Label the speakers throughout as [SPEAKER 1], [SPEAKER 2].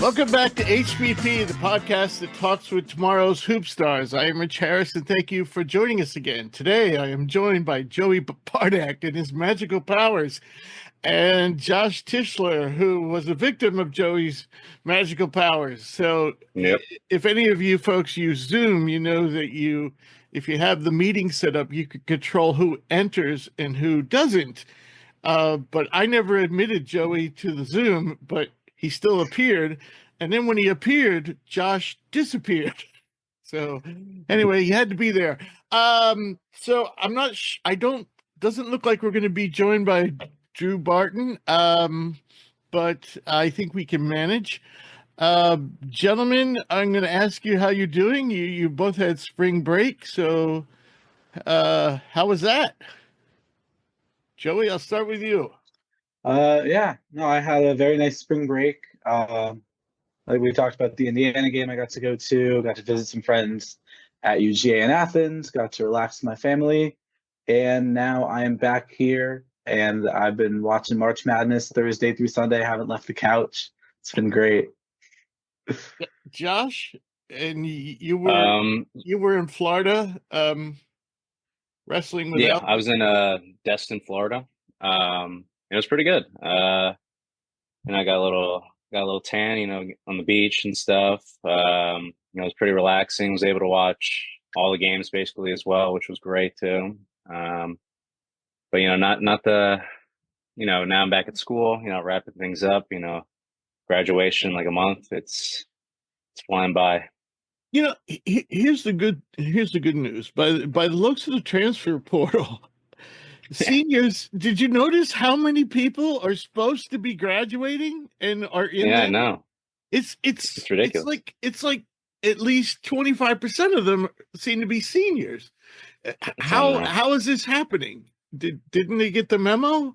[SPEAKER 1] Welcome back to HPP, the podcast that talks with tomorrow's hoop stars. I am Rich Harris, and thank you for joining us again. Today, I am joined by Joey Bardack and his magical powers, and Josh Tischler, who was a victim of Joey's magical powers. So, if any of you folks use Zoom, you know that if you have the meeting set up, you can control who enters and who doesn't. But I never admitted Joey to the Zoom, but he still appeared. And then when he appeared, Josh disappeared. So anyway, he had to be there. So I'm not, doesn't look like we're going to be joined by Drew Barton. But I think we can manage. Gentlemen, I'm going to ask you how you're doing. You both had spring break. So how was that? Joey, I'll start with you.
[SPEAKER 2] I had a very nice spring break. Like we talked about the Indiana game I got to go to, got to visit some friends at UGA in Athens, got to relax with my family, and now I am back here and I've been watching March Madness Thursday through Sunday. I haven't left the couch. It's been great.
[SPEAKER 1] Josh, and you were in Florida, wrestling with
[SPEAKER 3] I was in Destin, Florida. It was pretty good. And I got a little tan, on the beach and stuff. It was pretty relaxing. Was able to watch all the games basically as well, which was great too. But not the, now I'm back at school, wrapping things up, graduation like a month. It's flying by.
[SPEAKER 1] Here's the good news. By the looks of the transfer portal, seniors, did you notice how many people are supposed to be graduating and are in there?
[SPEAKER 3] I know.
[SPEAKER 1] It's
[SPEAKER 3] ridiculous.
[SPEAKER 1] It's like at least 25% of them seem to be seniors. How is this happening? Didn't they get the memo?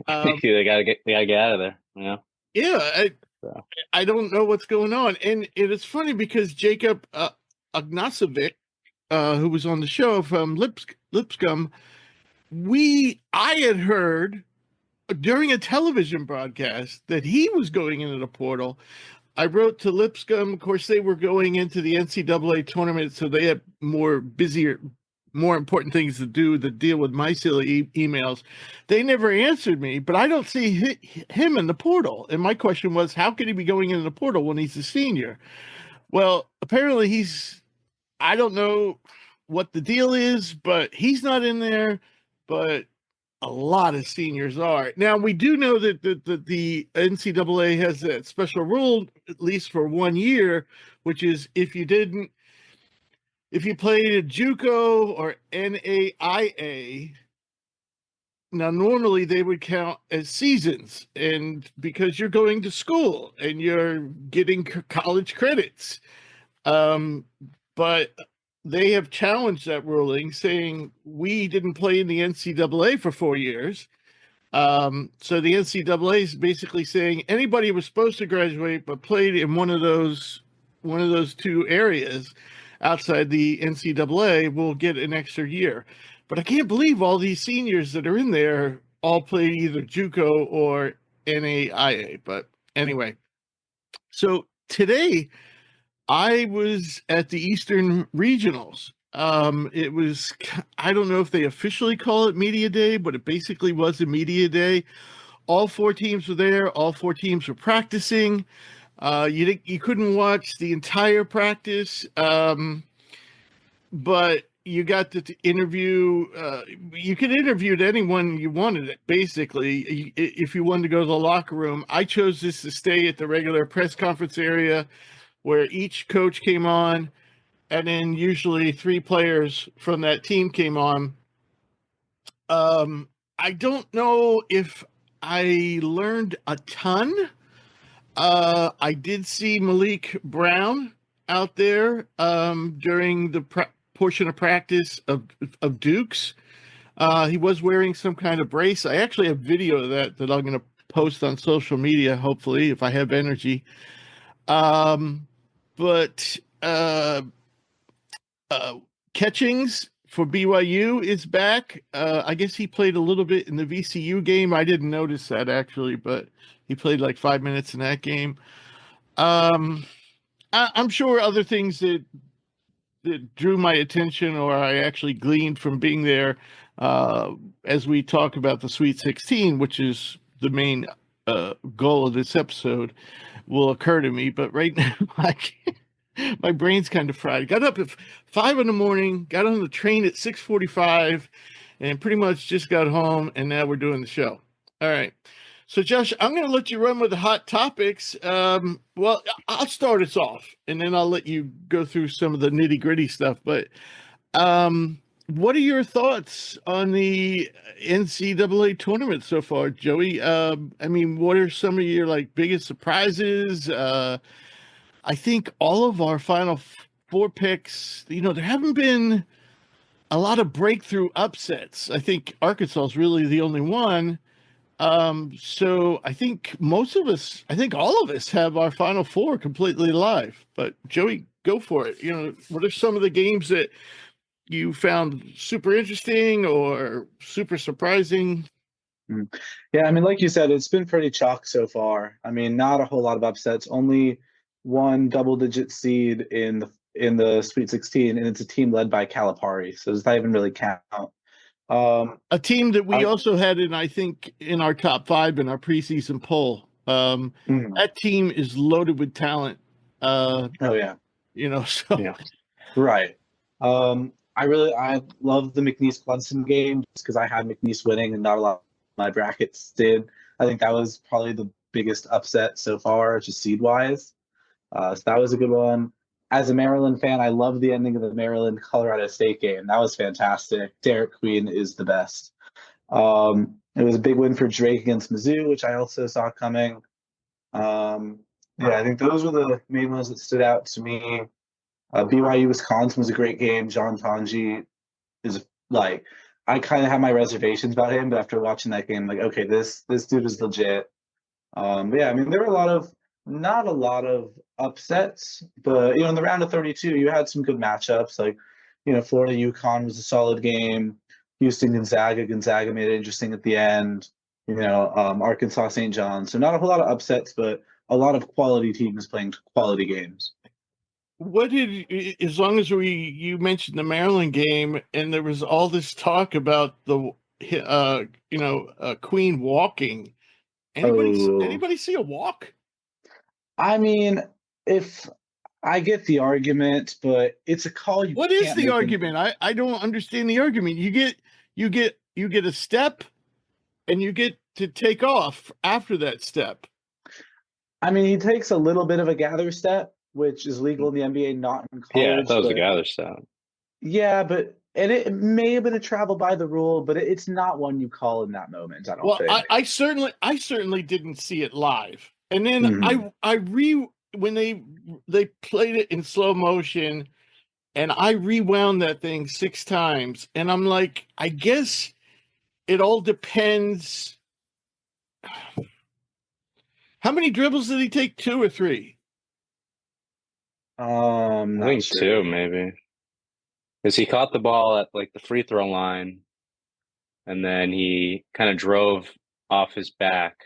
[SPEAKER 3] They gotta get out of there.
[SPEAKER 1] Yeah. I don't know what's going on. And it's funny because Jacob Ognasovic, who was on the show from Lipscomb, I had heard during a television broadcast that he was going into the portal. I wrote to Lipscomb. Of course, they were going into the NCAA tournament, so they had more important things to do to deal with my silly emails. They never answered me, but I don't see him in the portal. And my question was, how could he be going into the portal when he's a senior? Well, apparently I don't know what the deal is, but he's not in there, but a lot of seniors are. Now, we do know that the NCAA has that special rule, at least for 1 year, which is if you played a JUCO or NAIA, now normally they would count as seasons, and because you're going to school and you're getting college credits. But they have challenged that ruling, saying we didn't play in the NCAA for 4 years. So the NCAA is basically saying anybody was supposed to graduate but played in one of those two areas outside the NCAA will get an extra year. But I can't believe all these seniors that are in there all played either JUCO or NAIA. But anyway, so today I was at the Eastern Regionals. It was, I don't know if they officially call it Media Day, but it basically was a Media Day. All 4 teams were there. All 4 teams were practicing. You couldn't watch the entire practice, but you got to interview. You could interview anyone you wanted. It basically, if you wanted to go to the locker room. I chose this to stay at the regular press conference area, where each coach came on, and then usually 3 players from that team came on. I don't know if I learned a ton. I did see Malik Brown out there during the portion of practice of Duke's. He was wearing some kind of brace. I actually have video of that I'm going to post on social media, hopefully, if I have energy. But Catchings for BYU is back. I guess he played a little bit in the VCU game. I didn't notice that actually, but he played like 5 minutes in that game. I'm sure other things that drew my attention or I actually gleaned from being there as we talk about the Sweet 16, which is the main goal of this episode, will occur to me. But right now, my brain's kind of fried. Got up at 5 a.m, got on the train at 6:45, and pretty much just got home, and now we're doing the show. All right. So, Josh, I'm going to let you run with the hot topics. Well, I'll start us off, and then I'll let you go through some of the nitty-gritty stuff. But what are your thoughts on the NCAA tournament so far, Joey? I mean, what are some of your biggest surprises? I think all of our Final Four picks, there haven't been a lot of breakthrough upsets. I think Arkansas is really the only one. So I think all of us have our Final Four completely live. But Joey, go for it. What are some of the games that you found super interesting or super surprising?
[SPEAKER 2] Yeah, I mean, like you said, it's been pretty chalk so far. I mean, not a whole lot of upsets. Only one double-digit seed in the Sweet 16, and it's a team led by Calipari, so does that even really count?
[SPEAKER 1] A team that we also had in our top 5 in our preseason poll. That team is loaded with talent.
[SPEAKER 2] Oh yeah.
[SPEAKER 1] So
[SPEAKER 3] Yeah.
[SPEAKER 2] Right. I love the McNeese Clemson game just because I had McNeese winning and not a lot of my brackets did. I think that was probably the biggest upset so far, just seed wise. So that was a good one. As a Maryland fan, I love the ending of the Maryland Colorado State game. That was fantastic. Derek Queen is the best. It was a big win for Drake against Mizzou, which I also saw coming. Yeah, I think those were the main ones that stood out to me. BYU Wisconsin was a great game. John Tanji is I kind of have my reservations about him, but after watching that game, okay, this dude is legit. But yeah, I mean, there were not a lot of upsets, but in the round of 32, you had some good matchups. Florida UConn was a solid game. Houston Gonzaga made it interesting at the end. Arkansas St. John. So not a whole lot of upsets, but a lot of quality teams playing quality games.
[SPEAKER 1] As long as you mentioned the Maryland game, and there was all this talk about the Queen walking. Anybody see a walk?
[SPEAKER 2] I mean, if I get the argument, but it's a call.
[SPEAKER 1] What is the argument? I don't understand the argument. You get a step, and you get to take off after that step.
[SPEAKER 2] I mean, he takes a little bit of a gather step, which is legal in the NBA, not in college.
[SPEAKER 3] Yeah, that was a gather step.
[SPEAKER 2] Yeah, but it may have been a travel by the rule, but it's not one you call in that moment. I don't think.
[SPEAKER 1] I certainly didn't see it live, and then when they played it in slow motion, and I rewound that thing 6 times, and I'm like, I guess it all depends. How many dribbles did he take? 2 or 3?
[SPEAKER 3] I think
[SPEAKER 2] sure.
[SPEAKER 3] 2 maybe. Because he caught the ball at the free throw line, and then he kind of drove off his back.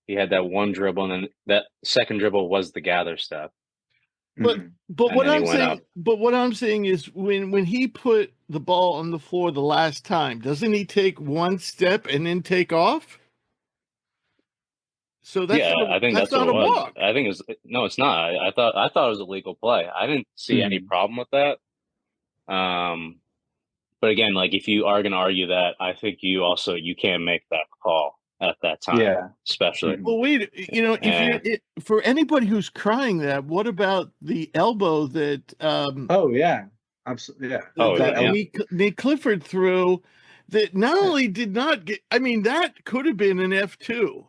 [SPEAKER 3] He had that one dribble, and then that second dribble was the gather step.
[SPEAKER 1] But what I'm saying is when he put the ball on the floor the last time, doesn't he take one step and then take off? So
[SPEAKER 3] I think that's
[SPEAKER 1] not
[SPEAKER 3] what it was.
[SPEAKER 1] walk.
[SPEAKER 3] I think it's not. I thought it was a legal play. I didn't see any problem with that. But again, if you are going to argue that, I think you can't make that call at that time, especially.
[SPEAKER 1] Well, wait, if for anybody who's crying that, what about the elbow that?
[SPEAKER 2] Oh yeah, absolutely, yeah.
[SPEAKER 1] Nick Clifford threw that not only did not get. I mean, that could have been an F2.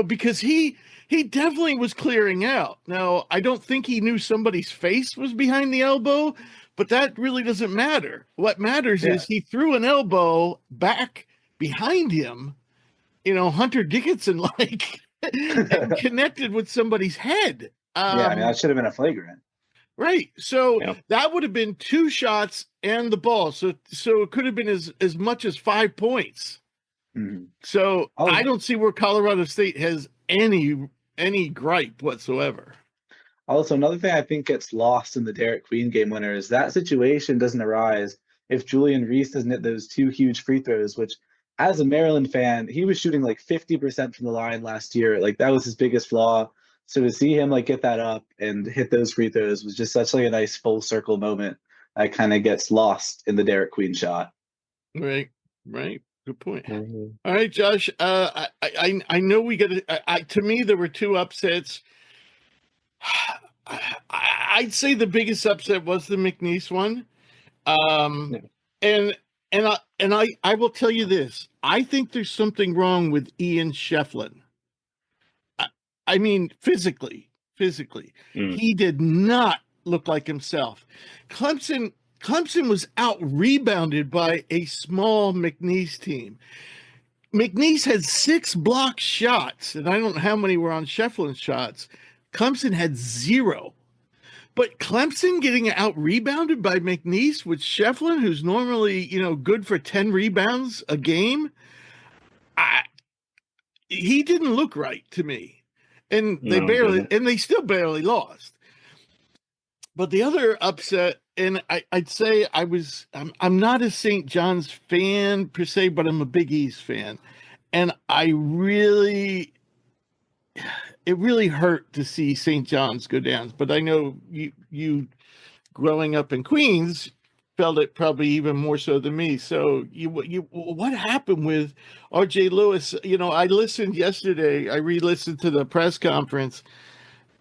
[SPEAKER 1] Because he definitely was clearing out. Now, I don't think he knew somebody's face was behind the elbow, but that really doesn't matter. What matters is he threw an elbow back behind him, Hunter Dickinson and connected with somebody's head.
[SPEAKER 2] I mean, that should have been a flagrant.
[SPEAKER 1] Right. So that would have been 2 shots and the ball. So it could have been as much as 5 points. So I don't see where Colorado State has any any gripe whatsoever.
[SPEAKER 2] Also, another thing I think gets lost in the Derek Queen game winner is that situation doesn't arise if Julian Reese doesn't hit those two huge free throws, which as a Maryland fan, he was shooting like 50% from the line last year. Like that was his biggest flaw. So to see him like get that up and hit those free throws was just such like a nice full circle moment that kind of gets lost in the Derek Queen shot.
[SPEAKER 1] Right. Good point. Mm-hmm. All right, Josh. I know we got to. To me, there were two upsets. I'd say the biggest upset was the McNeese one. And I will tell you this. I think there's something wrong with Ian Shefflin. I mean, physically, he did not look like himself. Clemson was out rebounded by a small McNeese team. McNeese had 6 block shots, and I don't know how many were on Shefflin's shots. Clemson had 0. But Clemson getting out rebounded by McNeese with Shefflin, who's normally, good for 10 rebounds a game. He didn't look right to me. And they still barely lost. But the other upset, and I'd say I'm not a St. John's fan per se, but I'm a Big East fan. And it really hurt to see St. John's go down. But I know you growing up in Queens felt it probably even more so than me. So what happened with RJ Lewis? I listened yesterday. I re-listened to the press conference,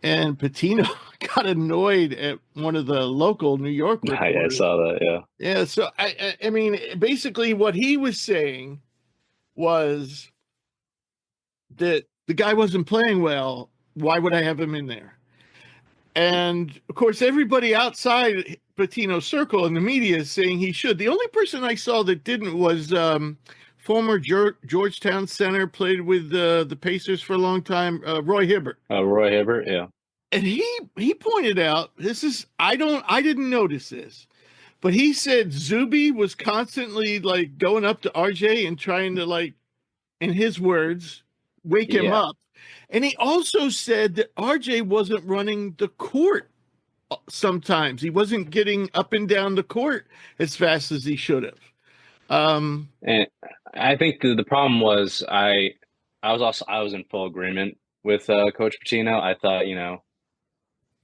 [SPEAKER 1] and Pitino got annoyed at one of the local New York reporters.
[SPEAKER 3] I saw that. Yeah.
[SPEAKER 1] Yeah. So I mean, basically, what he was saying was that the guy wasn't playing well. Why would I have him in there? And of course, everybody outside Pitino's circle in the media is saying he should. The only person I saw that didn't was former Georgetown center, played with the Pacers for a long time, Roy Hibbert.
[SPEAKER 3] Roy Hibbert, yeah.
[SPEAKER 1] And he pointed out, I didn't notice this, but he said Zuby was constantly like going up to RJ and trying to, like, in his words, wake him up. And he also said that RJ wasn't running the court sometimes. He wasn't getting up and down the court as fast as he should have.
[SPEAKER 3] And I think the problem was I was in full agreement with Coach Pitino. I thought,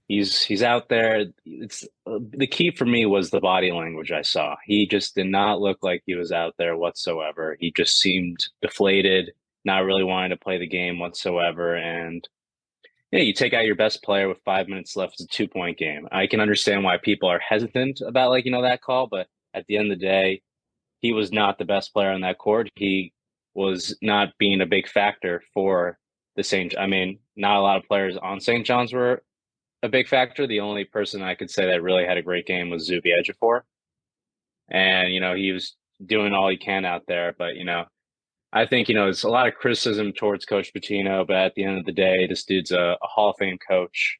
[SPEAKER 3] he's out there. It's the key for me was the body language I saw. He just did not look like he was out there whatsoever. He just seemed deflated, not really wanting to play the game whatsoever. And you take out your best player with 5 minutes left. It's a 2-point game. I can understand why people are hesitant about that call, but at the end of the day, he was not the best player on that court. He was not being a big factor for the St. I mean, not a lot of players on St. John's were a big factor. The only person I could say that really had a great game was Zuby Ejiofor. And, he was doing all he can out there. But, I think, it's a lot of criticism towards Coach Pitino, but at the end of the day, this dude's a Hall of Fame coach.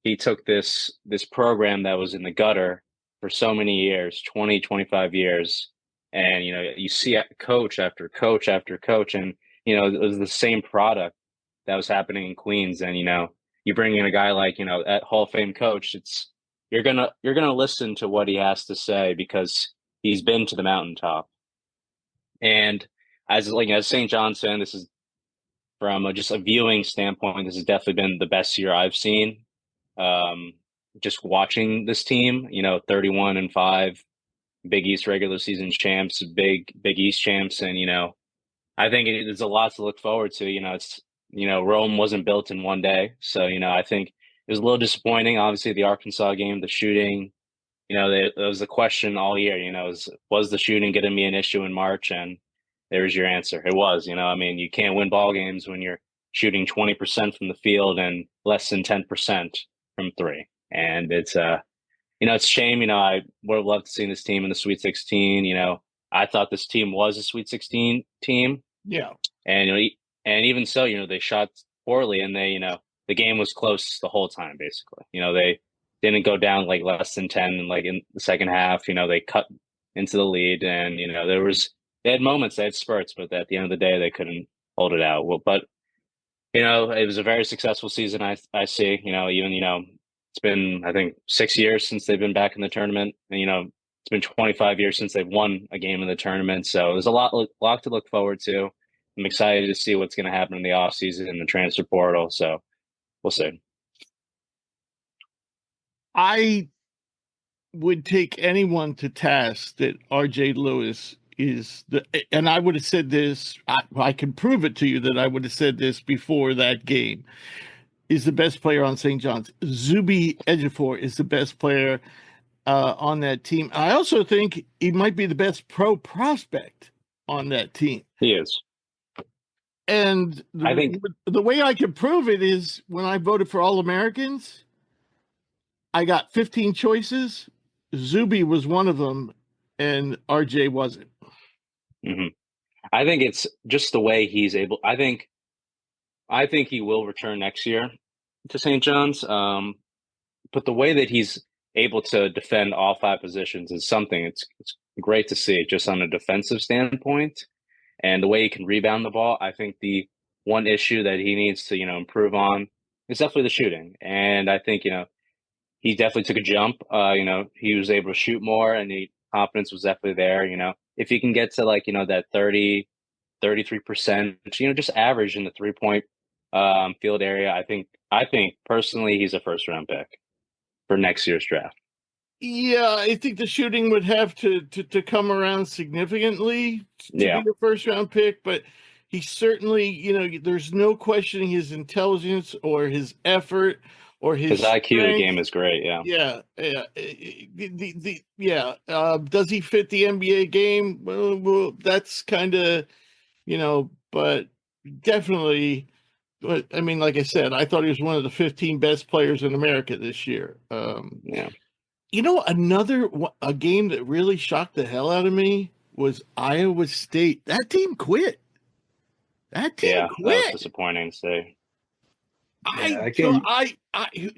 [SPEAKER 3] He took this program that was in the gutter for so many years, 20, 25 years. And, you see coach after coach after coach, and, it was the same product that was happening in Queens. And, you bring in a guy like, that Hall of Fame coach, you're going to listen to what he has to say because he's been to the mountaintop. And as St. John's fan, this is from just a viewing standpoint, this has definitely been the best year I've seen. Just watching this team, 31-5, Big East regular season champs, Big East champs. And, I think there's a lot to look forward to. It's, Rome wasn't built in one day. So, I think it was a little disappointing. Obviously, the Arkansas game, the shooting, there was a question all year, was the shooting going to be an issue in March? And there's your answer. It was, you can't win ball games when you're shooting 20% from the field and less than 10% from 3. And it's, it's a shame. I would have loved to see this team in the Sweet 16. I thought this team was a Sweet 16 team.
[SPEAKER 1] Yeah.
[SPEAKER 3] And, and even so, they shot poorly, and they, the game was close the whole time, basically. They didn't go down like less than 10 in the second half. They cut into the lead, and, they had moments, they had spurts, but at the end of the day, they couldn't hold it out. Well, but It was a very successful season. I see. Even it's been I think 6 years since they've been back in the tournament, and it's been 25 years since they've won a game in the tournament. So there's a lot to look forward to. I'm excited to see what's going to happen in the offseason and the transfer portal. So we'll see.
[SPEAKER 1] I would take anyone to task that RJ Lewis is and I would have said this, I can prove it to you that I would have said this before that game, is the best player on St. John's. Zuby Ejiofor is the best player on that team. I also think he might be the best pro prospect on that team.
[SPEAKER 3] He is.
[SPEAKER 1] And
[SPEAKER 3] I think
[SPEAKER 1] the way I can prove it is when I voted for All-Americans, I got 15 choices. Zuby was one of them, and RJ wasn't.
[SPEAKER 3] Mm-hmm. I think it's just the way he's able. I think he will return next year to St. John's. But the way that he's able to defend all five positions is something. It's great to see, just on a defensive standpoint, and the way he can rebound the ball. I think the one issue that he needs to improve on is definitely the shooting, and I think he definitely took a jump. He was able to shoot more, and the confidence was definitely there. If he can get to that 33%, just average in the 3-point field area, I think personally he's a first round pick for next year's draft.
[SPEAKER 1] Yeah, I think the shooting would have to come around significantly to be a first round pick, but he certainly, there's no questioning his intelligence or his effort or his
[SPEAKER 3] IQ of the game
[SPEAKER 1] strength.
[SPEAKER 3] is great.
[SPEAKER 1] Yeah. Does he fit the NBA game? Well, that's kind of, but definitely. But I mean, like I said, I thought he was one of the 15 best players in America this year. A game that really shocked the hell out of me was Iowa State. That team quit.
[SPEAKER 3] That was disappointing to see.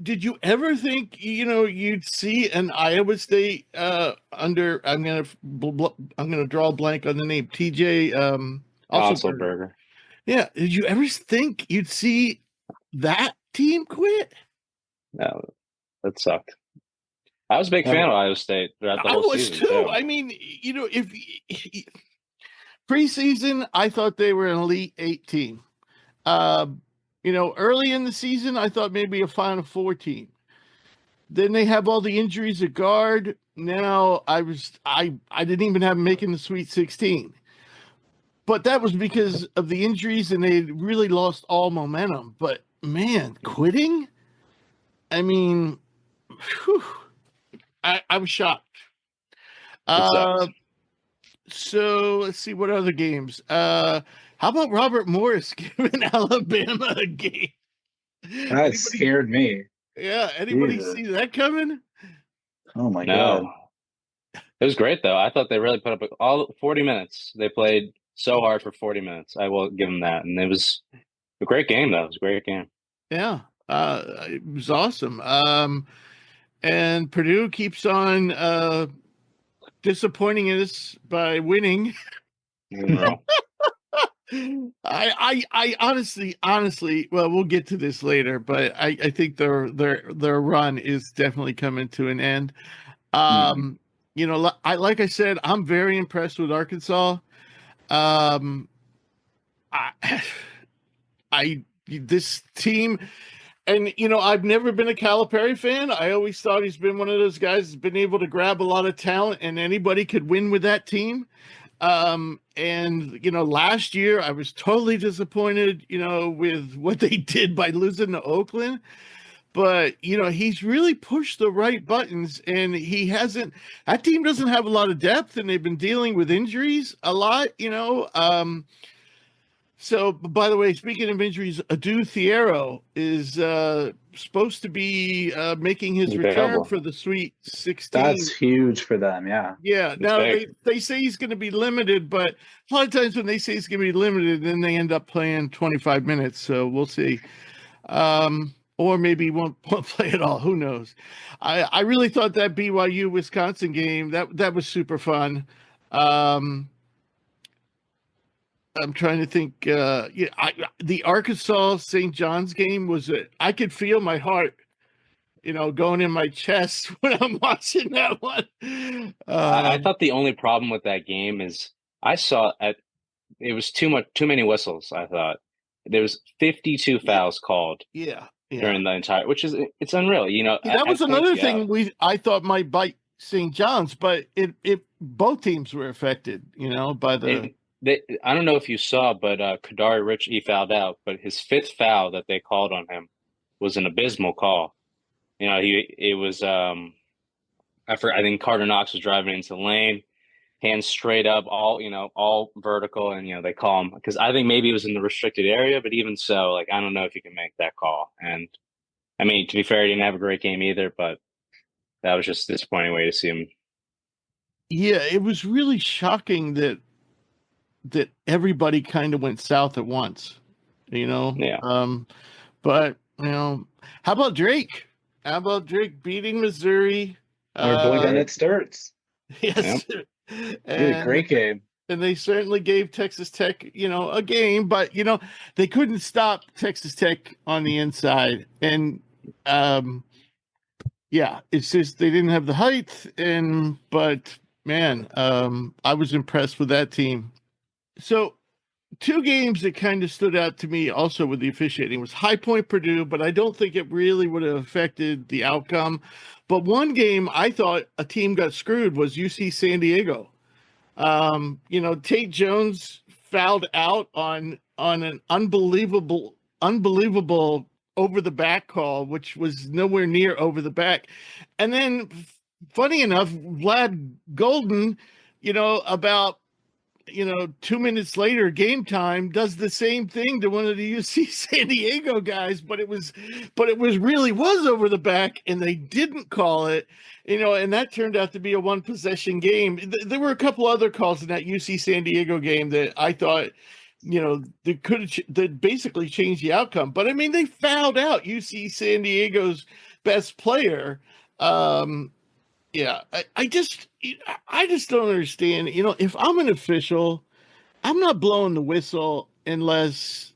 [SPEAKER 1] Did you ever think you'd see an Iowa State under? I'm gonna draw a blank on the name. TJ
[SPEAKER 3] Osselberger.
[SPEAKER 1] Yeah, did you ever think you'd see that team quit?
[SPEAKER 3] No, that sucked. I was a big fan of Iowa State throughout the whole season too.
[SPEAKER 1] I mean, if preseason, I thought they were an Elite 8 team. Early in the season, I thought maybe a Final Four team. Then they have all the injuries at guard. Now I didn't even have them making the Sweet 16. But that was because of the injuries, and they really lost all momentum. But man, quitting? I mean, whew, I was shocked. So let's see what other games. How about Robert Morris giving Alabama a game?
[SPEAKER 2] That scared me.
[SPEAKER 1] Yeah, anybody see that coming?
[SPEAKER 2] Oh my God.
[SPEAKER 3] It was great though. I thought they really put up all 40 minutes. They played so hard for 40 minutes. I will give them that. And it was a great game though. It was a great game.
[SPEAKER 1] Yeah. It was awesome. And Purdue keeps on disappointing us by winning. I honestly, well, we'll get to this later, but I think their run is definitely coming to an end. Like I said, I'm very impressed with Arkansas. This team, and I've never been a Calipari fan. I always thought he's been one of those guys that's been able to grab a lot of talent, and anybody could win with that team. Last year I was totally disappointed, with what they did by losing to Oakland. But, he's really pushed the right buttons, and that team doesn't have a lot of depth, and they've been dealing with injuries a lot, So, by the way, speaking of injuries, Adu Thiero is supposed to be making his return for the Sweet 16.
[SPEAKER 2] That's huge for them, yeah.
[SPEAKER 1] Yeah. Now, they say he's going to be limited, but a lot of times when they say he's going to be limited, then they end up playing 25 minutes. So we'll see. Or maybe he won't play at all. Who knows? I really thought that BYU-Wisconsin game, that was super fun. I'm trying to think. The Arkansas St. John's game was I could feel my heart, going in my chest when I'm watching that one.
[SPEAKER 3] I thought the only problem with that game is I saw it was too many whistles. I thought there was 52
[SPEAKER 1] Yeah,
[SPEAKER 3] fouls called
[SPEAKER 1] yeah, yeah.
[SPEAKER 3] during the entire, which is it's unreal.
[SPEAKER 1] That was
[SPEAKER 3] At points,
[SPEAKER 1] another
[SPEAKER 3] yeah,
[SPEAKER 1] thing I thought might bite St. John's, but it both teams were affected, by the.
[SPEAKER 3] I don't know if you saw, but Kadari Rich he fouled out, but his fifth foul that they called on him was an abysmal call. It was I think Carter Knox was driving into the lane, hands straight up, all vertical, and they call him because I think maybe it was in the restricted area, but even so, like I don't know if you can make that call. And I mean, to be fair, he didn't have a great game either, but that was just a disappointing way to see him.
[SPEAKER 1] Yeah, it was really shocking that everybody kind of went south at once,
[SPEAKER 3] Yeah.
[SPEAKER 1] But how about Drake? How about Drake beating Missouri?
[SPEAKER 2] Our boy Bennett Sturts.
[SPEAKER 1] Yes,
[SPEAKER 3] Yep.
[SPEAKER 2] He had a great game.
[SPEAKER 1] and they certainly gave Texas Tech, a game, but they couldn't stop Texas Tech on the inside, and yeah, it's just they didn't have the height, but man, I was impressed with that team. So two games that kind of stood out to me also with the officiating was High Point Purdue, but I don't think it really would have affected the outcome. But one game I thought a team got screwed was UC San Diego. Tate Jones fouled out on an unbelievable over the back call, which was nowhere near over the back. And then funny enough, Vlad Golden, about 2 minutes later, game time, does the same thing to one of the UC San Diego guys, but it was really over the back, and they didn't call it, and that turned out to be a one possession game. There were a couple other calls in that UC San Diego game that I thought, that basically changed the outcome. But I mean, they fouled out UC San Diego's best player. Yeah, I just don't understand. If I'm an official, I'm not blowing the whistle unless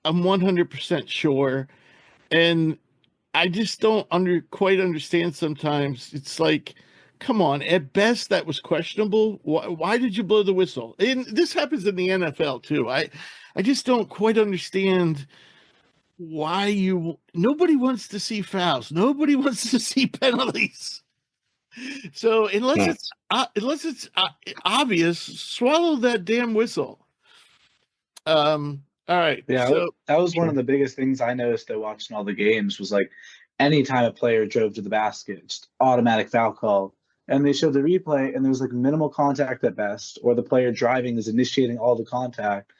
[SPEAKER 1] I'm 100% sure. And I just don't quite understand sometimes. It's like, come on, at best that was questionable. Why did you blow the whistle? And this happens in the NFL too. I just don't quite understand why nobody wants to see fouls. Nobody wants to see penalties. So unless it's obvious, swallow that damn whistle. All right.
[SPEAKER 2] Yeah,
[SPEAKER 1] So
[SPEAKER 2] that was one of the biggest things I noticed though watching all the games was like anytime a player drove to the basket, just automatic foul call. And they showed the replay and there's like minimal contact at best, or the player driving is initiating all the contact.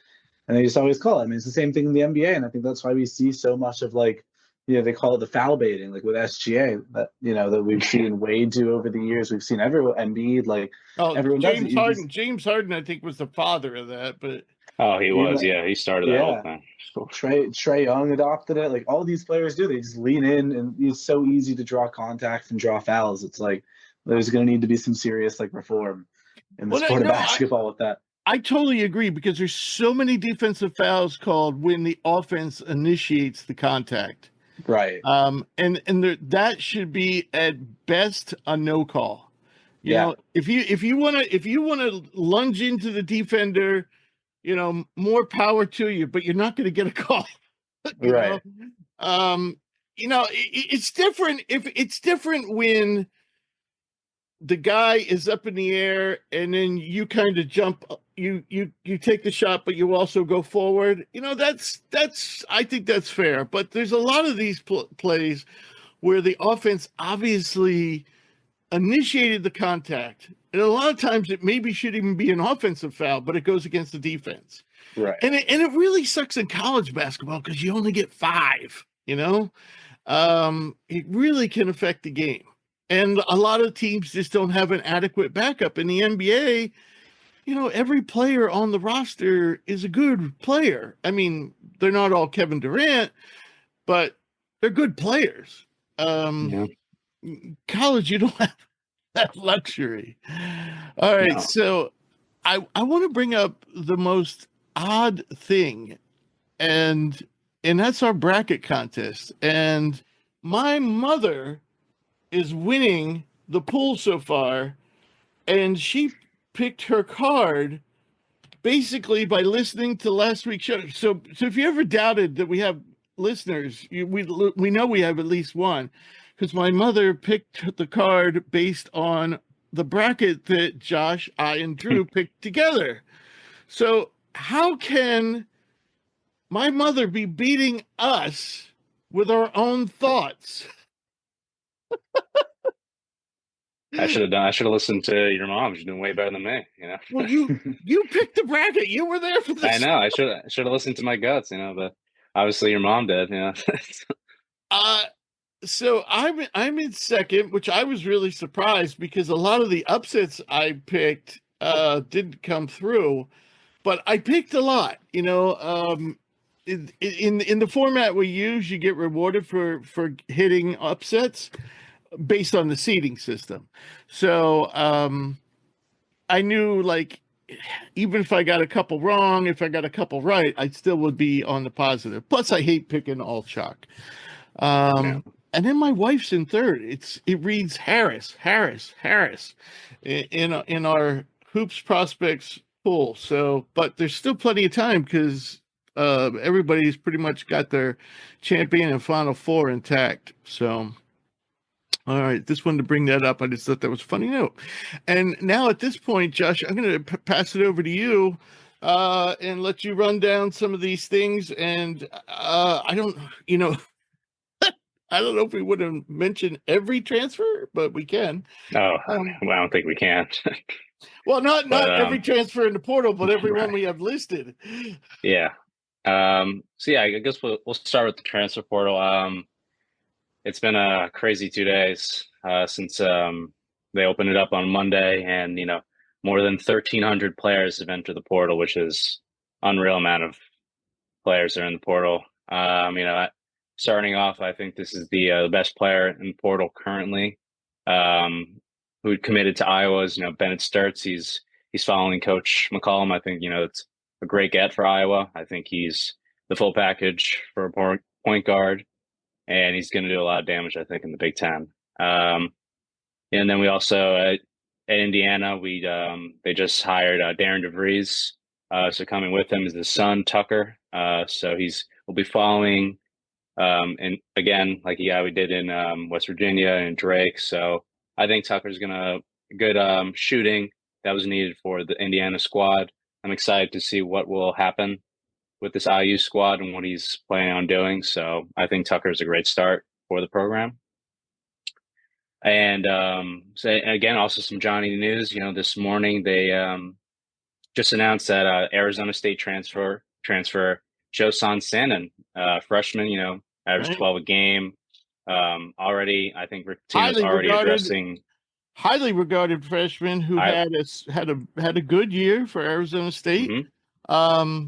[SPEAKER 2] And they just always call it. I mean, it's the same thing in the NBA, and I think that's why we see so much of like, they call it the foul baiting, like with SGA, that that we've seen Wade do over the years. We've seen everyone, Embiid, like everyone does it.
[SPEAKER 1] James Harden, I think, was the father of that, but
[SPEAKER 3] He was, yeah, he started that whole thing.
[SPEAKER 2] Trae Young adopted it. Like all these players do, they just lean in, and it's so easy to draw contact and draw fouls. It's like there's going to need to be some serious like reform in the sport of basketball with that.
[SPEAKER 1] I totally agree, because there's so many defensive fouls called when the offense initiates the contact.
[SPEAKER 2] Right.
[SPEAKER 1] And that should be at best a no call. You know, if you want to lunge into the defender, more power to you, but you're not going to get a call.
[SPEAKER 2] Right.
[SPEAKER 1] It's different it's different when the guy is up in the air and then you kind of jump, you take the shot, but you also go forward. That's I think that's fair. But there's a lot of these plays where the offense obviously initiated the contact, and a lot of times it maybe should even be an offensive foul, but it goes against the defense.
[SPEAKER 2] Right.
[SPEAKER 1] And it really sucks in college basketball because you only get 5. It really can affect the game. And a lot of teams just don't have an adequate backup. In the NBA, every player on the roster is a good player. I mean, they're not all Kevin Durant, but they're good players. College, you don't have that luxury. All right, so I want to bring up the most odd thing, and that's our bracket contest. And my mother is winning the pool so far, and she picked her card basically by listening to last week's show. So if you ever doubted that we have listeners, we know we have at least one, because my mother picked the card based on the bracket that Josh, I, and Drew picked together. So how can my mother be beating us with our own thoughts?
[SPEAKER 3] I should have listened to your mom. She's doing way better than me, you know.
[SPEAKER 1] Well, you picked the bracket. You were there for this.
[SPEAKER 3] I know. I should have listened to my guts, you know, but obviously your mom did, you know.
[SPEAKER 1] So I'm in second, which I was really surprised because a lot of the upsets I picked didn't come through, but I picked a lot. You know, in the format we use, you get rewarded for hitting upsets based on the seeding system. So I knew, like, even if I got a couple wrong, if I got a couple right, I still would be on the positive. Plus, I hate picking all chalk.
[SPEAKER 3] Yeah.
[SPEAKER 1] And then my wife's in third. It reads Harris in our hoops prospects pool. So, but there's still plenty of time because everybody's pretty much got their champion and Final Four intact. So, all right, just wanted to bring that up. I just thought that was a funny note. And now at this point, Josh, I'm going to pass it over to you and let you run down some of these things. And I don't, you know, I don't know if we would have mentioned every transfer, but we can.
[SPEAKER 3] Oh, well, I don't think we can.
[SPEAKER 1] Well, not every transfer in the portal, but everyone
[SPEAKER 3] right.
[SPEAKER 1] we have listed.
[SPEAKER 3] Yeah. So yeah, I guess we'll start with the transfer portal. It's been a crazy 2 days since they opened it up on Monday, and you know, more than 1,300 players have entered the portal, which is unreal amount of players that are in the portal. You know, starting off, I think this is the best player in the portal currently, who committed to Iowa's, you know, Bennett Sturts. He's following Coach McCollum. I think, you know, it's a great get for Iowa. I think he's the full package for a point guard, and he's going to do a lot of damage, I think, in the Big Ten. And then we also at Indiana, they just hired Darren DeVries. So coming with him is his son Tucker. So we'll be following, and again, like we did in West Virginia and Drake. So I think Tucker's gonna good shooting that was needed for the Indiana squad. I'm excited to see what will happen with this IU squad and what he's planning on doing. So I think Tucker's a great start for the program. And so again, also some Johnny news. You know, this morning they just announced that Arizona State transfer Josan Sanin, freshman. You know, averaged 12 a game. Already, I think Tina's already addressing.
[SPEAKER 1] Highly regarded freshman who had a good year for Arizona State.
[SPEAKER 3] Mm-hmm.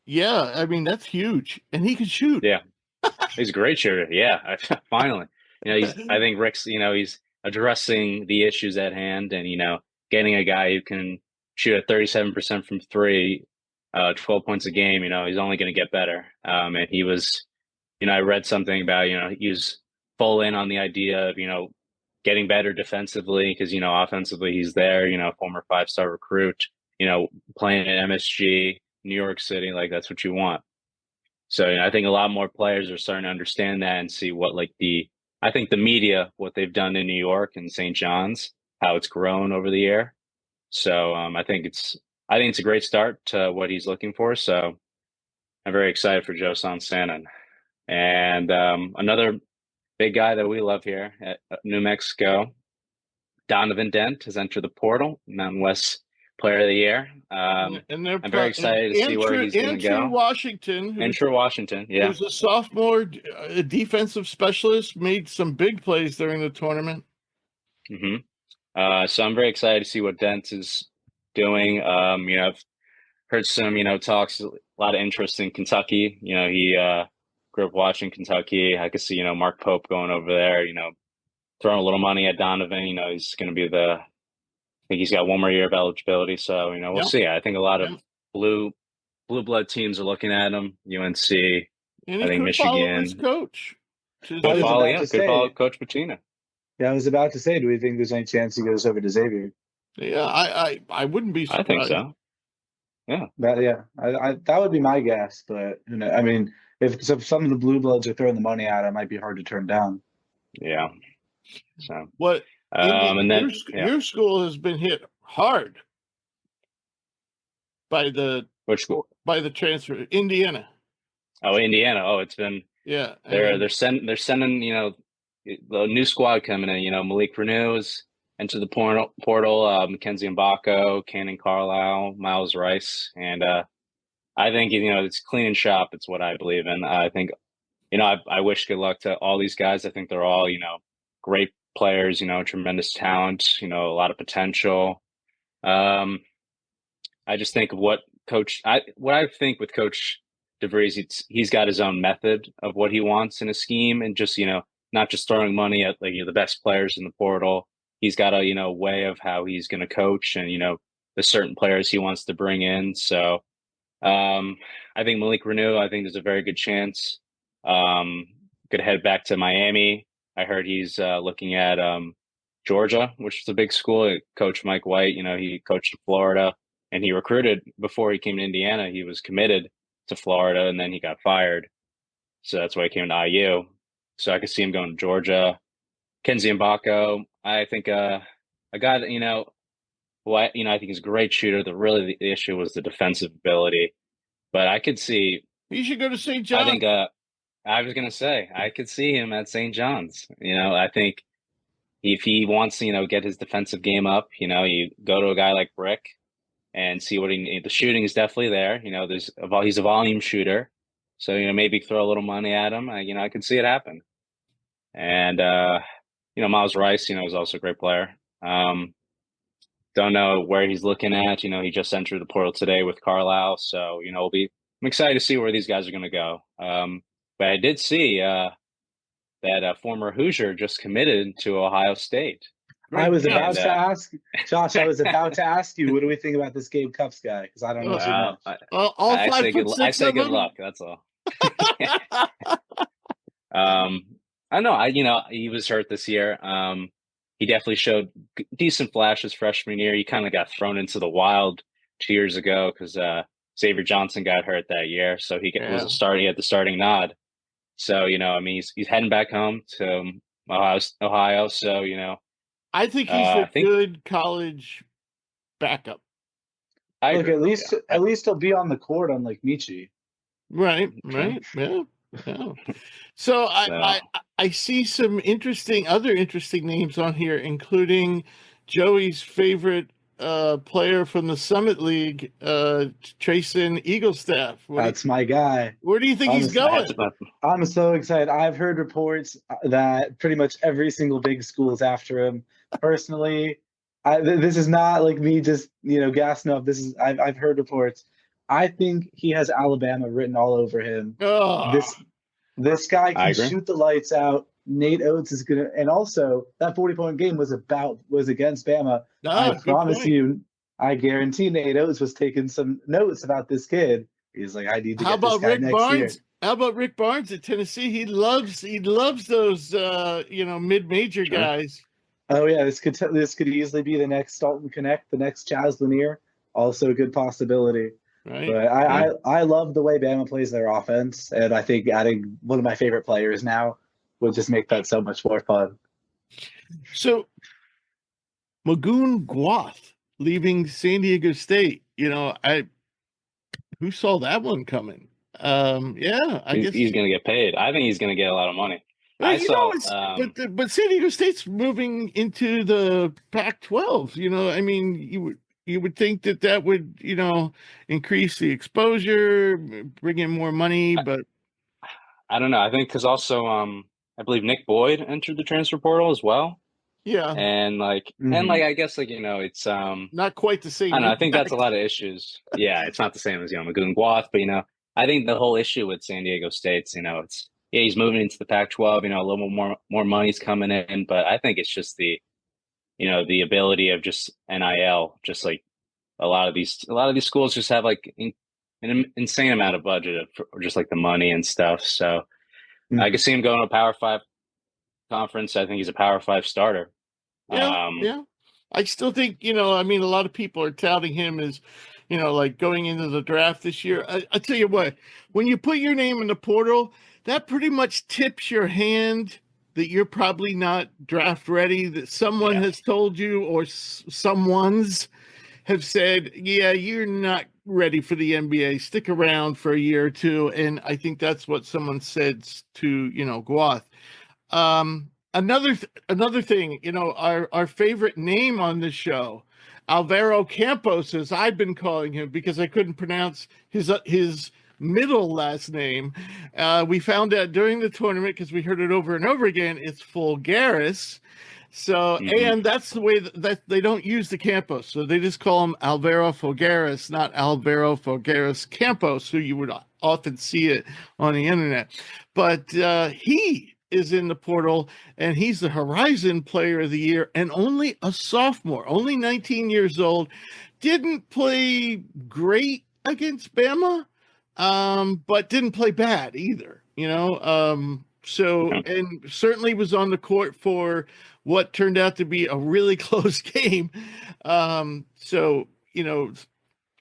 [SPEAKER 1] Yeah, I mean that's huge, and he can shoot.
[SPEAKER 3] Yeah, he's a great shooter. Yeah, finally. You know, I think Rick's. You know, he's addressing the issues at hand, and you know, getting a guy who can shoot at 37% from three, 12 points a game. You know, he's only going to get better. And he was, you know, I read something about, you know, he was full in on the idea of, you know, getting better defensively because, you know, offensively he's there. You know, former 5-star recruit. You know, playing at MSG, New York City, like that's what you want. So you know, I think a lot more players are starting to understand that and see what I think the media, what they've done in New York and St. John's, how it's grown over the year. So I think it's a great start to what he's looking for. So I'm very excited for Josan Sanin. And another big guy that we love here at New Mexico, Donovan Dent has entered the portal, Mountain West Player of the Year. And I'm very excited to see where he's going to go. Washington, yeah.
[SPEAKER 1] Who's a sophomore defensive specialist, made some big plays during the tournament.
[SPEAKER 3] Mm-hmm. So I'm very excited to see what Dent is doing. You know, I've heard some, you know, talks, a lot of interest in Kentucky. You know, he grew up watching Kentucky. I could see, you know, Mark Pope going over there, you know, throwing a little money at Donovan. You know, he's going to be I think he's got one more year of eligibility. So, you know, we'll see. I think a lot of blue blue blood teams are looking at him. UNC,
[SPEAKER 1] And
[SPEAKER 3] I
[SPEAKER 1] he
[SPEAKER 3] think
[SPEAKER 1] could follow his
[SPEAKER 3] Michigan.
[SPEAKER 1] coach.
[SPEAKER 2] I was about to
[SPEAKER 3] Could
[SPEAKER 2] say,
[SPEAKER 3] follow Coach Pitino.
[SPEAKER 2] yeah, I was about to say, do we think there's any chance he goes over to Xavier?
[SPEAKER 1] Yeah, I wouldn't be surprised.
[SPEAKER 3] I think so. Yeah.
[SPEAKER 2] That would be my guess, but I mean, if some of the blue bloods are throwing the money at it, it might be hard to turn down.
[SPEAKER 3] Yeah. So
[SPEAKER 1] What
[SPEAKER 3] and then
[SPEAKER 1] your school has been hit hard by the
[SPEAKER 3] which school?
[SPEAKER 1] By the transfer, Indiana.
[SPEAKER 3] Oh, Indiana. Oh, it's been they're sending the new squad coming in. Malik Renew is into the portal. Mackenzie Mbako, Cannon Carlisle, Miles Rice, and I think it's clean shop. It's what I believe in. I think I wish good luck to all these guys. I think they're all great players. Tremendous talent. A lot of potential. I just think of what I think with Coach DeVries, he's got his own method of what he wants in a scheme, and just not just throwing money at the best players in the portal. He's got a way of how he's going to coach, and the certain players he wants to bring in. So I think Malik Renew, I think there's a very good chance could head back to Miami. I heard he's looking at Georgia, which is a big school. Coach Mike White, he coached in Florida, and he recruited before he came to Indiana. He was committed to Florida, and then he got fired. So that's why he came to IU. So I could see him going to Georgia. Kenzie Mbako, I think a guy that, I think he's a great shooter. The issue was the defensive ability. But I could see
[SPEAKER 1] he should go to St. John's.
[SPEAKER 3] I think I was gonna say I could see him at St. John's. I think if he wants to, get his defensive game up, you go to a guy like Brick and see what the shooting is definitely there. He's a volume shooter. So, maybe throw a little money at him. I could see it happen. And Miles Rice, is also a great player. Don't know where he's looking at. He just entered the portal today with Carlisle. So, I'm excited to see where these guys are going to go. But I did see that former Hoosier just committed to Ohio State.
[SPEAKER 2] I was about to ask, Josh, I was about to ask you, what do we think about this Gabe Cupps guy? Because I don't know too much.
[SPEAKER 3] I say good luck. That's all. I know. He was hurt this year. He definitely showed decent flashes freshman year. He kind of got thrown into the wild 2 years ago because Xavier Johnson got hurt that year, so he was a starter. He had the starting nod. So he's heading back home to Ohio. So
[SPEAKER 1] I think he's a good college backup.
[SPEAKER 2] Look, at least he'll be on the court unlike Michi.
[SPEAKER 1] Right. Yeah. So I see some other interesting names on here, including Joey's favorite player from the Summit League, Trayson Eaglestaff.
[SPEAKER 2] That's my guy.
[SPEAKER 1] Where do you think he's going?
[SPEAKER 2] I'm so excited. I've heard reports that pretty much every single big school is after him. Personally, this is not like me just gassing up. I've heard reports. I think he has Alabama written all over him.
[SPEAKER 1] Oh.
[SPEAKER 2] This guy can shoot the lights out. Nate Oates is gonna, and also that 40-point game was against Bama. I promise you, I guarantee Nate Oates was taking some notes about this kid. He's like, I need to get this guy next year.
[SPEAKER 1] How about Rick Barnes at Tennessee? He loves those mid-major guys.
[SPEAKER 2] Oh yeah, this could easily be the next Dalton Connect, the next Chaz Lanier. Also a good possibility.
[SPEAKER 1] Right.
[SPEAKER 2] But I love the way Bama plays their offense, and I think adding one of my favorite players now would just make that so much more fun.
[SPEAKER 1] So, Magoon Gwath leaving San Diego State. Who saw that one coming? I guess
[SPEAKER 3] he's going to get paid. I think he's going to get a lot of money.
[SPEAKER 1] But San Diego State's moving into the Pac-12. You would think that would, increase the exposure, bring in more money, but
[SPEAKER 3] I don't know. I think because also, I believe Nick Boyd entered the transfer portal as well.
[SPEAKER 1] Yeah,
[SPEAKER 3] and I guess it's
[SPEAKER 1] not quite the same.
[SPEAKER 3] I don't know. I think that's a lot of issues. Yeah, it's not the same as Magoon Gwath, but I think the whole issue with San Diego State's he's moving into the Pac-12. A little more money's coming in, but I think it's just the ability of just NIL, just like a lot of these schools just have an insane amount of budget for just like the money and stuff. So I
[SPEAKER 2] Mhm.
[SPEAKER 3] could see him going to a Power Five conference. I think he's a Power Five starter.
[SPEAKER 1] Yeah,
[SPEAKER 3] Um,
[SPEAKER 1] yeah. I still think, I mean, a lot of people are touting him as, like going into the draft this year. I tell you what, when you put your name in the portal, that pretty much tips your hand that you're probably not draft ready, that someone
[SPEAKER 3] Yeah.
[SPEAKER 1] has told you, or someone's have said, yeah, you're not ready for the NBA. Stick around for a year or two. And I think that's what someone said to, Guath. Another thing, our favorite name on the show, Alvaro Campos, as I've been calling him because I couldn't pronounce his middle last name. We found out during the tournament because we heard it over and over again. It's Fulgaris. So,
[SPEAKER 3] Hmm.
[SPEAKER 1] and that's the way that they don't use the Campos. So they just call him Alvaro Fulgaris, not Alvaro Fulgaris Campos, who you would often see it on the internet. But he is in the portal, and he's the Horizon Player of the Year, and only a sophomore, only 19 years old. Didn't play great against Bama, but didn't play bad either, So,
[SPEAKER 3] Yeah.
[SPEAKER 1] and certainly was on the court for what turned out to be a really close game. So,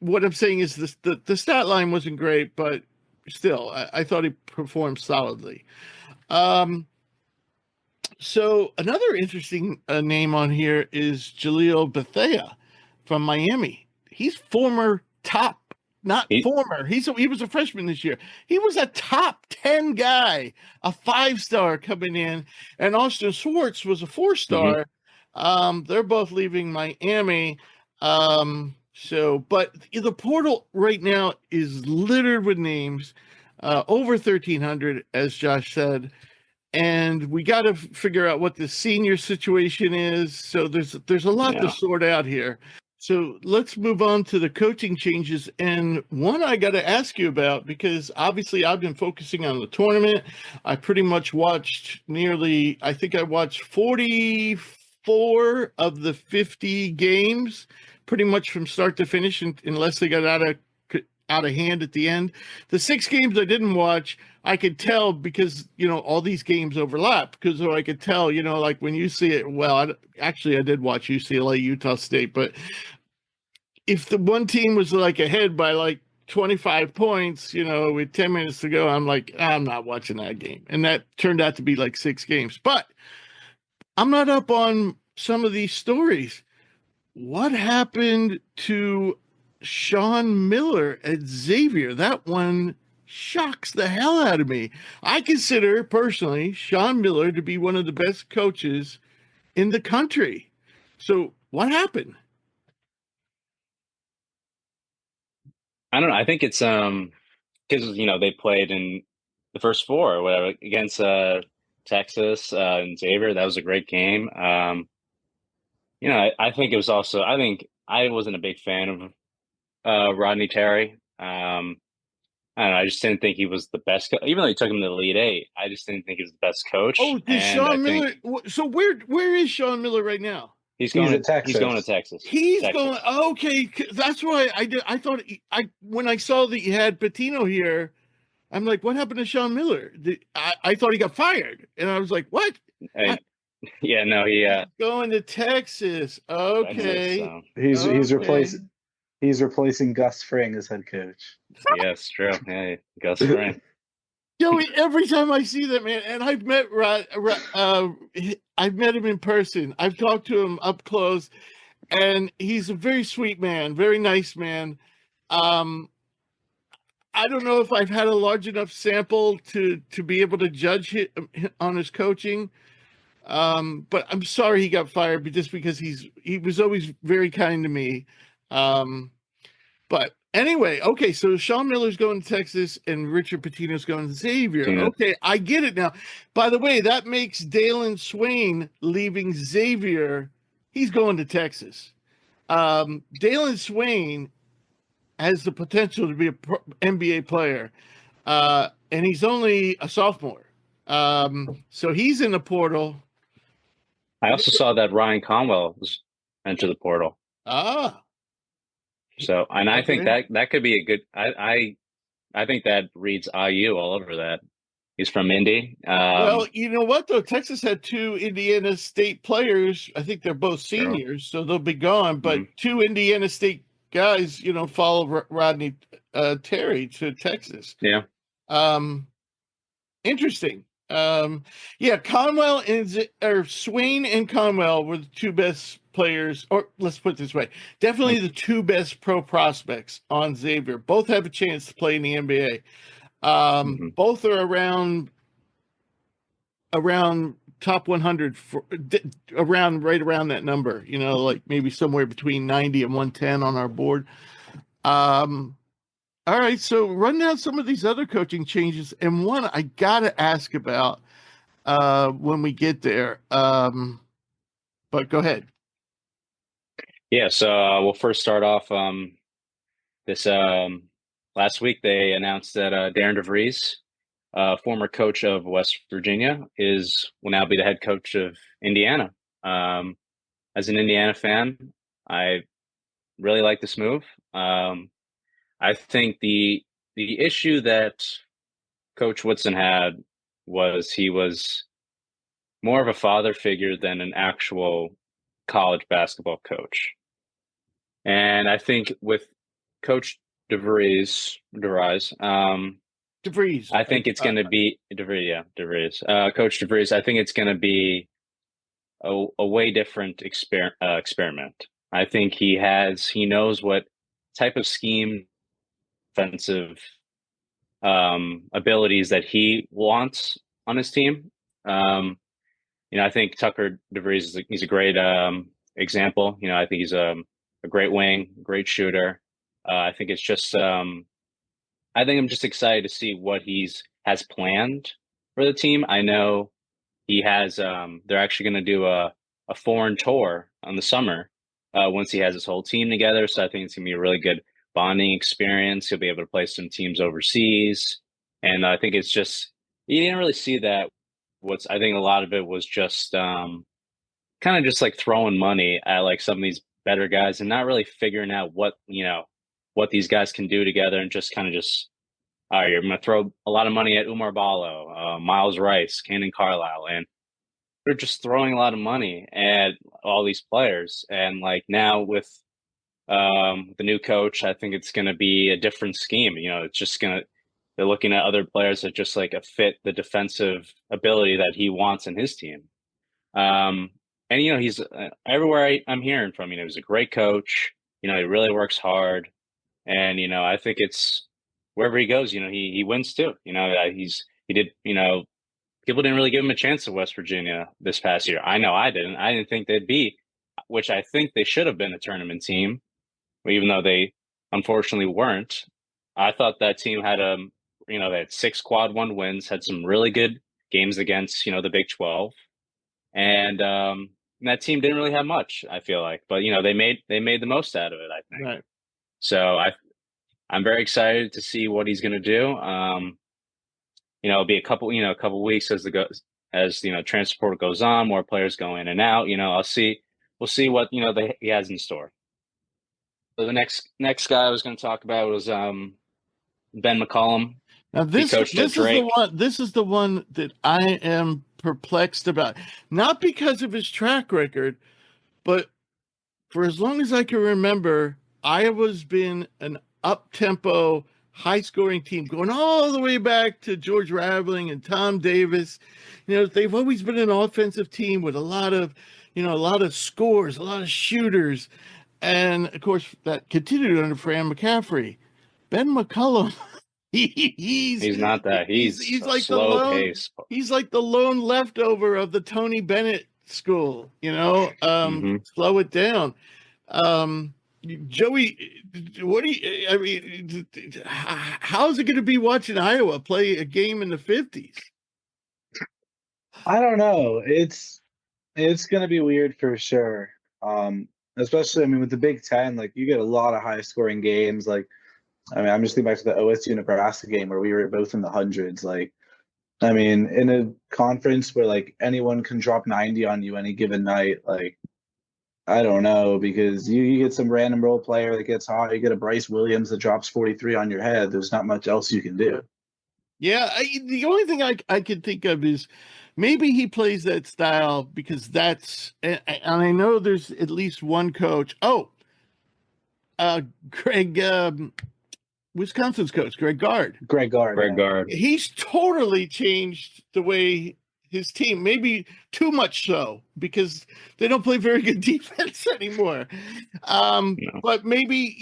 [SPEAKER 1] what I'm saying is the stat line wasn't great, but still, I thought he performed solidly. So another interesting name on here is Jaleel Bethea from Miami. He's former top, not
[SPEAKER 3] He,
[SPEAKER 1] former. He was a freshman this year. He was a top 10 guy, a 5-star coming in, and Austin Swartz was a 4-star. They're both leaving Miami. But the portal right now is littered with names, over 1,300, as Josh said, and we got to figure out what the senior situation is. So there's a lot to
[SPEAKER 3] yeah.
[SPEAKER 1] sort out here. So let's move on to the coaching changes. And one I got to ask you about, because obviously I've been focusing on the tournament. I pretty much watched I think I watched 44 of the 50 games, pretty much from start to finish, unless they got out of hand at the end. The 6 games I didn't watch, I could tell because, all these games overlap, because I could tell, like when you see it, well, I did watch UCLA, Utah State, but if the one team was like ahead by like 25 points, with 10 minutes to go, I'm like, I'm not watching that game. And that turned out to be like 6 games. But I'm not up on some of these stories. What happened to Sean Miller at Xavier? That one shocks the hell out of me. I consider personally Sean Miller to be one of the best coaches in the country. So what happened?
[SPEAKER 3] I don't know. I think it's because they played in the first four or whatever against Texas and Xavier. That was a great game. I think it was also. I think I wasn't a big fan of Rodney Terry. I don't know. I just didn't think he was the best. Even though he took him to the Elite Eight, I just didn't think he was the best coach.
[SPEAKER 1] Oh, did
[SPEAKER 3] And I
[SPEAKER 1] Sean
[SPEAKER 3] think
[SPEAKER 1] Miller? So where is Sean Miller right now?
[SPEAKER 2] He's at
[SPEAKER 3] he's going to
[SPEAKER 2] Texas.
[SPEAKER 3] Texas.
[SPEAKER 1] He's going.
[SPEAKER 3] Texas.
[SPEAKER 1] Okay, that's why I did. I thought when I saw that you had Patino here, I'm like, what happened to Sean Miller? I thought he got fired, and I was like, what?
[SPEAKER 3] And, yeah, no, he
[SPEAKER 1] Going to Texas.
[SPEAKER 3] Texas.
[SPEAKER 1] Okay.
[SPEAKER 3] So
[SPEAKER 2] He's
[SPEAKER 1] Okay.
[SPEAKER 2] he's replacing Gus Fring as head coach.
[SPEAKER 3] yes, true. Yeah, Gus Fring.
[SPEAKER 1] Joey, every time I see that man, and I've met I've met him in person. I've talked to him up close, and he's a very sweet man, very nice man. Um, I don't know if I've had a large enough sample to be able to judge on his coaching. But I'm sorry he got fired just because he was always very kind to me. Um, but anyway, okay, so Sean Miller's going to Texas and Richard Pitino's going to Xavier.
[SPEAKER 3] Tina.
[SPEAKER 1] Okay, I get it now. By the way, that makes Dalen Swain leaving Xavier. He's going to Texas. Dalen Swain has the potential to be a NBA player, and he's only a sophomore. So he's in the portal.
[SPEAKER 3] I also saw that Ryan Conwell was entered the portal.
[SPEAKER 1] Ah,
[SPEAKER 3] So, and I think
[SPEAKER 1] Okay.
[SPEAKER 3] that could be a good. I think that reads IU all over that. He's from Indy.
[SPEAKER 1] Well, you know what though? Texas had two Indiana State players. I think they're both
[SPEAKER 3] True.
[SPEAKER 1] seniors, so they'll be gone. But
[SPEAKER 3] Mhm.
[SPEAKER 1] two Indiana State guys, follow Rodney Terry to Texas.
[SPEAKER 3] Yeah.
[SPEAKER 1] Interesting. Yeah, Conwell or Swain and Conwell were the two best players, or let's put it this way, definitely the two best pro prospects on Xavier. Both have a chance to play in the NBA.
[SPEAKER 3] Mhm.
[SPEAKER 1] Both are around top 100 right around that number, like maybe somewhere between 90 and 110 on our board. All right, so run down some of these other coaching changes, and one I gotta ask about when we get there. But go ahead.
[SPEAKER 3] Yeah. So we'll first start off. This last week they announced that Darren DeVries, former coach of West Virginia, will now be the head coach of Indiana. As an Indiana fan, I really like this move. I think the issue that Coach Woodson had was he was more of a father figure than an actual college basketball coach. And I think with Coach
[SPEAKER 1] DeVries.
[SPEAKER 3] I think it's going to be DeVries, yeah, DeVries. Coach DeVries, I think it's going to be a way different experiment. I think he knows what type of scheme, offensive abilities that he wants on his team. I think Tucker DeVries he's a great example. I think he's a great wing, great shooter. I think it's just I think I'm just excited to see what has planned for the team. I know he has they're actually going to do a foreign tour on the summer once he has his whole team together. So I think it's going to be a really good bonding experience. He'll be able to play some teams overseas. And I think it's just, you didn't really see that. I think a lot of it was just kind of just like throwing money at like some of these better guys and not really figuring out what these guys can do together and just kind of all right, you're going to throw a lot of money at Umar Ballo, Miles Rice, Cannon Carlisle, and they're just throwing a lot of money at all these players. And like now with the new coach, I think it's going to be a different scheme. It's just they're looking at other players that just like fit the defensive ability that he wants in his team. And he's everywhere I'm hearing from. He's a great coach. He really works hard, and I think it's wherever he goes. He wins too. He did. People didn't really give him a chance at West Virginia this past year. I know I didn't. I didn't think they'd be, which I think they should have been a tournament team, even though they unfortunately weren't. I thought that team had they had 6 quad one wins, had some really good games against the Big 12, and that team didn't really have much. I feel like, but they made the most out of it. I think.
[SPEAKER 1] Right.
[SPEAKER 3] So I'm very excited to see what he's going to do. It'll be a couple weeks as transfer portal goes on, more players go in and out. We'll see what he has in store. So the next guy I was going to talk about was Ben McCollum.
[SPEAKER 1] Now this is the one that I am perplexed about, not because of his track record, but for as long as I can remember, Iowa's been an up-tempo, high-scoring team going all the way back to George Raveling and Tom Davis. They've always been an offensive team with a lot of scores, a lot of shooters. And of course, that continued under Fran McCaffrey. Ben McCollum,
[SPEAKER 3] he's not that. He's
[SPEAKER 1] like
[SPEAKER 3] slow pace.
[SPEAKER 1] He's like the lone leftover of the Tony Bennett school. Slow it down. Joey, how's it going to be watching Iowa play a game in the 50s?
[SPEAKER 2] I don't know. It's going to be weird for sure. Especially, with the Big Ten, like you get a lot of high scoring games. Like, I'm just thinking back to the OSU Nebraska game where we were both in the hundreds. Like, in a conference where like anyone can drop 90 on you any given night, like, I don't know, because you get some random role player that gets hot, you get a Bryce Williams that drops 43 on your head. There's not much else you can do.
[SPEAKER 1] Yeah, the only thing I could think of is maybe he plays that style because that's, and I know there's at least one coach. Oh, Greg, Wisconsin's coach, Greg Gard.
[SPEAKER 2] Greg Gard.
[SPEAKER 3] Greg Gard.
[SPEAKER 1] He's totally changed the way his team, maybe too much so, because they don't play very good defense anymore.
[SPEAKER 3] No.
[SPEAKER 1] But maybe,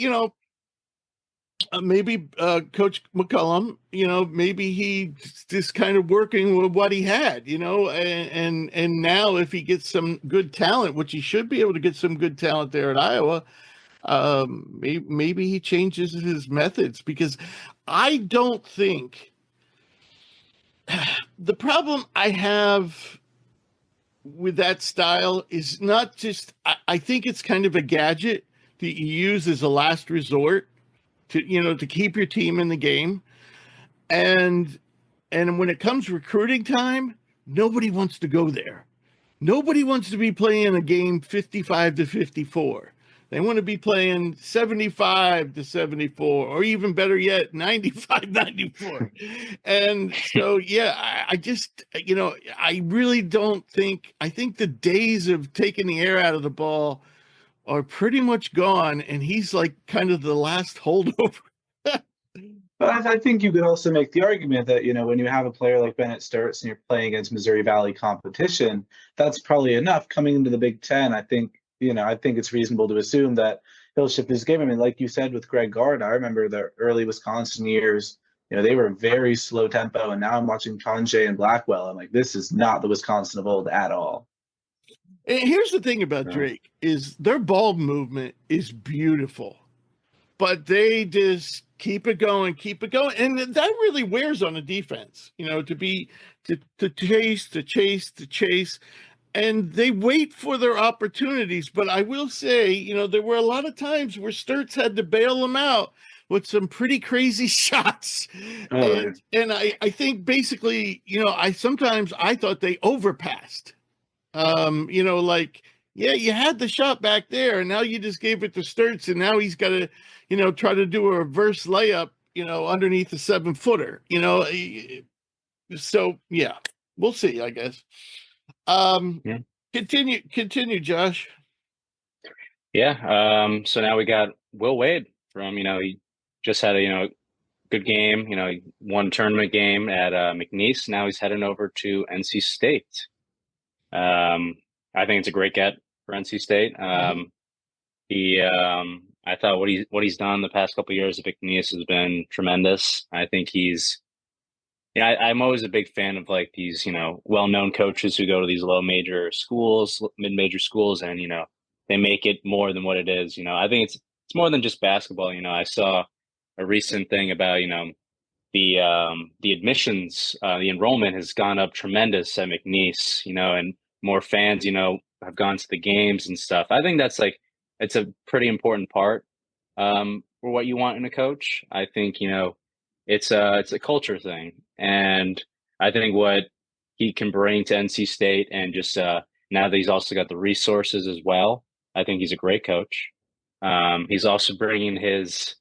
[SPEAKER 1] maybe Coach McCullum, maybe he's just kind of working with what he had, and now if he gets some good talent, which he should be able to get some good talent there at Iowa, maybe he changes his methods, because I don't think the problem I have with that style is not just, I think it's kind of a gadget that you use as a last resort to keep your team in the game. And when it comes recruiting time, nobody wants to go there. Nobody wants to be playing a game 55-54. They want to be playing 75-74, or even better yet, 95-94. And so, yeah, I just, I really don't think, I think the days of taking the air out of the ball are pretty much gone, and he's like kind of the last holdover.
[SPEAKER 2] But I think you could also make the argument that, when you have a player like Bennett Sturts and you're playing against Missouri Valley competition, that's probably enough. Coming into the Big Ten, I think it's reasonable to assume that he'll shift his game. I mean, like you said with Greg Gard, I remember the early Wisconsin years, they were very slow tempo, and now I'm watching Conjay and Blackwell. I'm like, this is not the Wisconsin of old at all.
[SPEAKER 1] And here's the thing about Drake is their ball movement is beautiful, but they just keep it going, and that really wears on a defense. To chase, and they wait for their opportunities. But I will say, there were a lot of times where Sturts had to bail them out with some pretty crazy shots. And I think basically, I thought they overpassed. You had the shot back there, and now you just gave it to Sturts, and now he's got to, try to do a reverse layup, underneath the 7-footer, So yeah, we'll see, I guess. Continue, Josh.
[SPEAKER 3] Yeah. So now we got Will Wade from, he just had a, good game, he won tournament game at McNeese. Now he's heading over to NC State. I think it's a great get for NC State. I thought what he's done the past couple of years at McNeese has been tremendous. I think he's, I'm always a big fan of like these, well-known coaches who go to these mid-major schools, and they make it more than what it is. I think it's more than just basketball. I saw a recent thing about the admissions, the enrollment has gone up tremendous at McNeese. And more fans, have gone to the games and stuff. I think that's it's a pretty important part for what you want in a coach. I think, it's a culture thing. And I think what he can bring to NC State, and just now that he's also got the resources as well, I think he's a great coach. He's also bringing his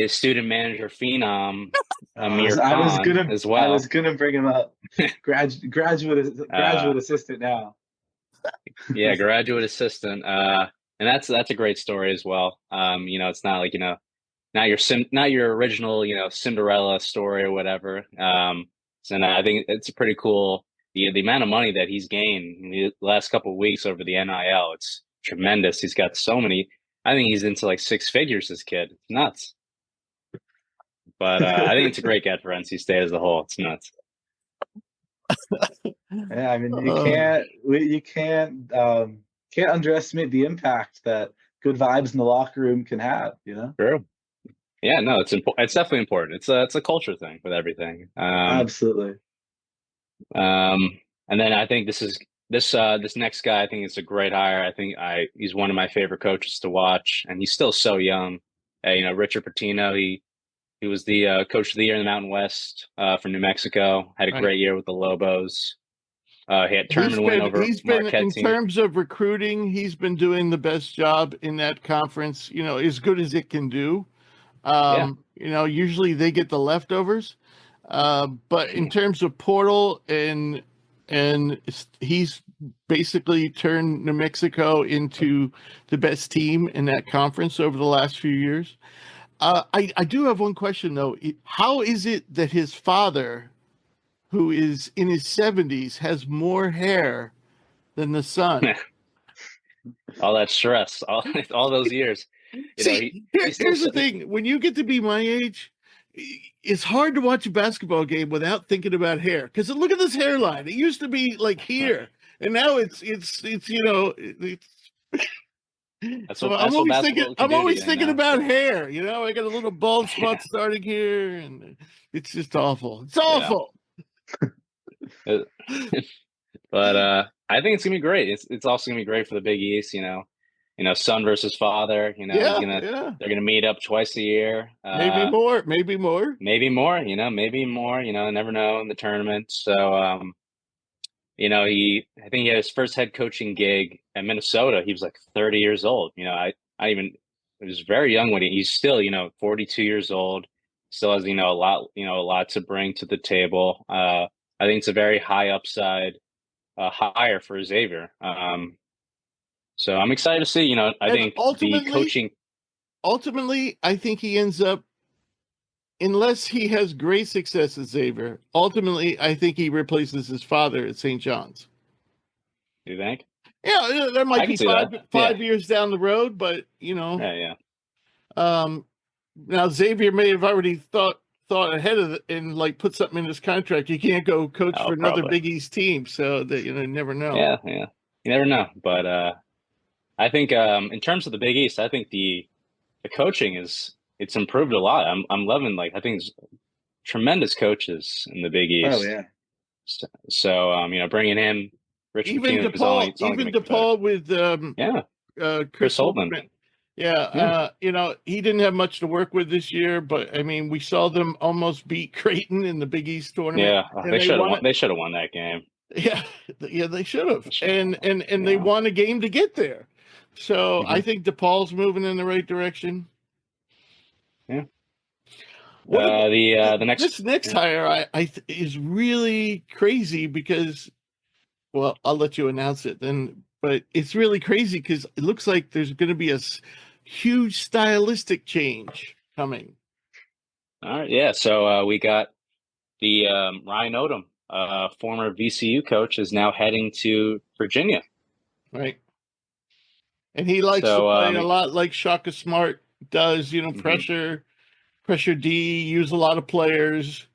[SPEAKER 3] student manager phenom, Amir Khan, as well.
[SPEAKER 2] I was gonna bring him up. Graduate assistant now.
[SPEAKER 3] Yeah, graduate assistant. And that's a great story as well. It's not like not your original Cinderella story or whatever. So I think it's a pretty cool. The amount of money that he's gained in the last couple of weeks over the NIL, it's tremendous. He's got so many. I think he's into like 6 figures. This kid, it's nuts. But I think it's a great get for NC State as a whole. It's nuts.
[SPEAKER 2] Yeah, I mean, you can't underestimate the impact that good vibes in the locker room can have.
[SPEAKER 3] True. Yeah, no, it's important. It's definitely important. It's a culture thing with everything.
[SPEAKER 2] Absolutely.
[SPEAKER 3] And then I think this next guy, I think it's a great hire. I think he's one of my favorite coaches to watch, and he's still so young. Richard Pitino, he was the coach of the year in the Mountain West for New Mexico. Had a great year with the Lobos. He had tournament win over
[SPEAKER 1] he's been
[SPEAKER 3] Marquette
[SPEAKER 1] in
[SPEAKER 3] team.
[SPEAKER 1] terms of recruiting, he's been doing the best job in that conference, as good as it can do. Usually they get the leftovers. But in terms of portal and he's basically turned New Mexico into the best team in that conference over the last few years. I do have one question though. How is it that his father, who is in his 70s, has more hair than the son?
[SPEAKER 3] All that stress, all those years.
[SPEAKER 1] Here's the thing. When you get to be my age, it's hard to watch a basketball game without thinking about hair. Because look at this hairline. It used to be like here, and now it's so I'm always thinking about hair. I got a little bald spot starting here, and it's just awful. It's awful.
[SPEAKER 3] But I think it's gonna be great. It's also gonna be great for the Big East. Son versus father. They're gonna meet up twice a year.
[SPEAKER 1] Maybe more.
[SPEAKER 3] Maybe more. Maybe more. I never know in the tournament. So I think he had his first head coaching gig at Minnesota. He was like 30 years old. I was very young when he's still 42 years old. Still has a lot to bring to the table. I think it's a very high upside hire for Xavier. So I'm excited to see. I think the coaching.
[SPEAKER 1] Ultimately, I think he ends up, unless he has great success at Xavier, ultimately, I think he replaces his father at St. John's.
[SPEAKER 3] You think?
[SPEAKER 1] Yeah, there might be five years down the road, but
[SPEAKER 3] Yeah.
[SPEAKER 1] Now Xavier may have already thought ahead of it and put something in his contract. You can't go coach for another Big East team, so that you never know.
[SPEAKER 3] Yeah, you never know. But I think in terms of the Big East, I think the coaching it's improved a lot. I'm loving I think there's tremendous coaches in the Big East.
[SPEAKER 2] Oh yeah.
[SPEAKER 3] So bringing in Rich
[SPEAKER 1] even
[SPEAKER 3] Pitino
[SPEAKER 1] DePaul with Chris Holtman. Yeah, he didn't have much to work with this year, but I mean, we saw them almost beat Creighton in the Big East tournament.
[SPEAKER 3] Yeah, they should have won that game.
[SPEAKER 1] Yeah, they should have, and they won a game to get there. So I think DePaul's moving in the right direction.
[SPEAKER 3] Yeah.
[SPEAKER 1] This next hire is really crazy because, well, I'll let you announce it then. But it's really crazy because it looks like there's going to be a huge stylistic change coming.
[SPEAKER 3] All right, yeah. So we got the Ryan Odom, former VCU coach, is now heading to Virginia.
[SPEAKER 1] Right. And he likes to play a lot like Shaka Smart does, pressure D, use a lot of players.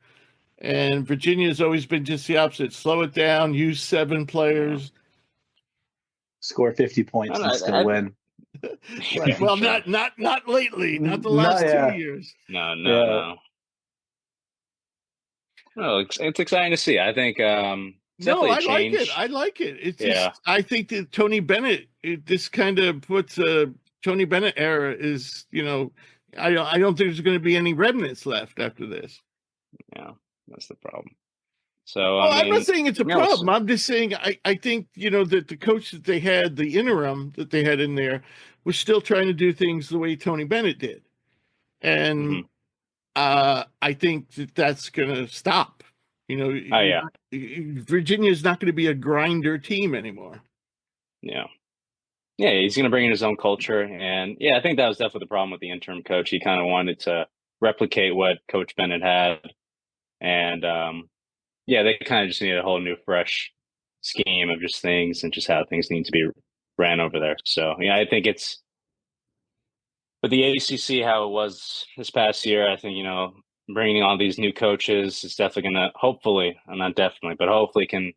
[SPEAKER 1] And Virginia's always been just the opposite. Slow it down, use 7 players.
[SPEAKER 2] Score 50 points and still win.
[SPEAKER 1] Right. Well, not lately, not the last 2 years.
[SPEAKER 3] No. No, it's exciting to see. I think
[SPEAKER 1] I like it. It's just, I think that Tony Bennett, this kind of puts a Tony Bennett era is, I don't think there's going to be any remnants left after this.
[SPEAKER 3] Yeah, that's the problem. So
[SPEAKER 1] I'm not saying it's a problem. I'm just saying I think that the coach that they had, the interim that they had in there, was still trying to do things the way Tony Bennett did, and I think that's going to stop. Virginia is not going to be a grinder team anymore.
[SPEAKER 3] Yeah, he's going to bring in his own culture, and I think that was definitely the problem with the interim coach. He kind of wanted to replicate what Coach Bennett had, and they kind of just needed a whole new, fresh scheme of just things and just how things need to be ran over there. So, I think it's with the ACC how it was this past year. I think, bringing on these new coaches is definitely going to hopefully can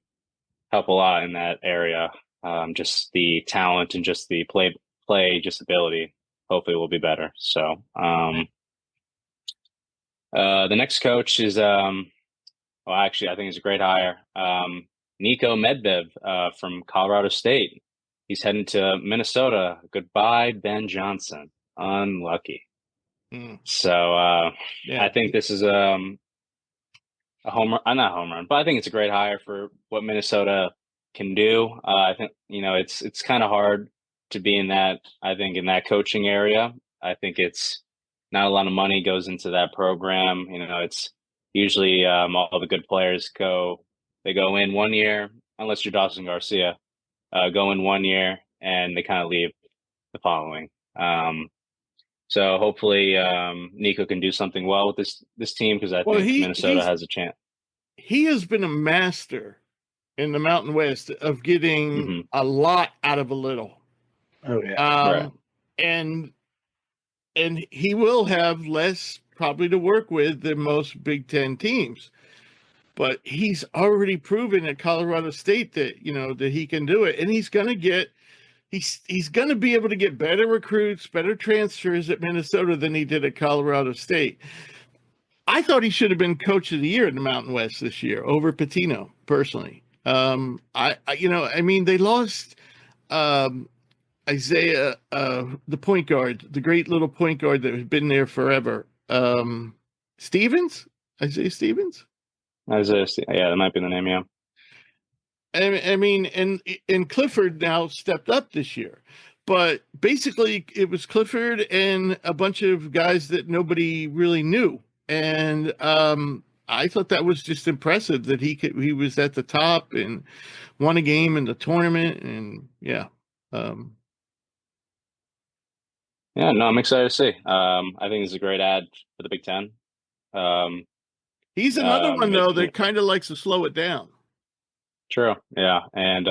[SPEAKER 3] help a lot in that area. Just the talent and just the play just ability hopefully will be better. So, the next coach is, actually, I think it's a great hire. Nico Medvedev from Colorado State. He's heading to Minnesota. Goodbye, Ben Johnson. Unlucky. So I think this is a home run, not home run, but I think it's a great hire for what Minnesota can do. I think, it's kind of hard to be in that, I think, in that coaching area. I think it's not a lot of money goes into that program. It's usually all the good players they go in 1 year, unless you're Dawson Garcia, go in 1 year and they kind of leave the following. So hopefully Nico can do something well with this team, because I think Minnesota has a chance.
[SPEAKER 1] He has been a master in the Mountain West of getting a lot out of a little.
[SPEAKER 2] Oh yeah.
[SPEAKER 3] Right.
[SPEAKER 1] And he will have less probably to work with than most Big Ten teams. But he's already proven at Colorado State that, that he can do it. And he's going to be able to get better recruits, better transfers at Minnesota than he did at Colorado State. I thought he should have been coach of the year in the Mountain West this year over Pitino, personally. They lost Isaiah, the point guard, the great little point guard that has been there forever. Stevens? Isaiah Stevens?
[SPEAKER 3] Yeah, that might be the name, yeah.
[SPEAKER 1] And Clifford now stepped up this year. But basically, it was Clifford and a bunch of guys that nobody really knew. And I thought that was just impressive that he was at the top and won a game in the tournament. And yeah.
[SPEAKER 3] Yeah, no, I'm excited to see. I think it's a great ad for the Big Ten.
[SPEAKER 1] He's another one, though, that kind of likes to slow it down.
[SPEAKER 3] True, yeah. And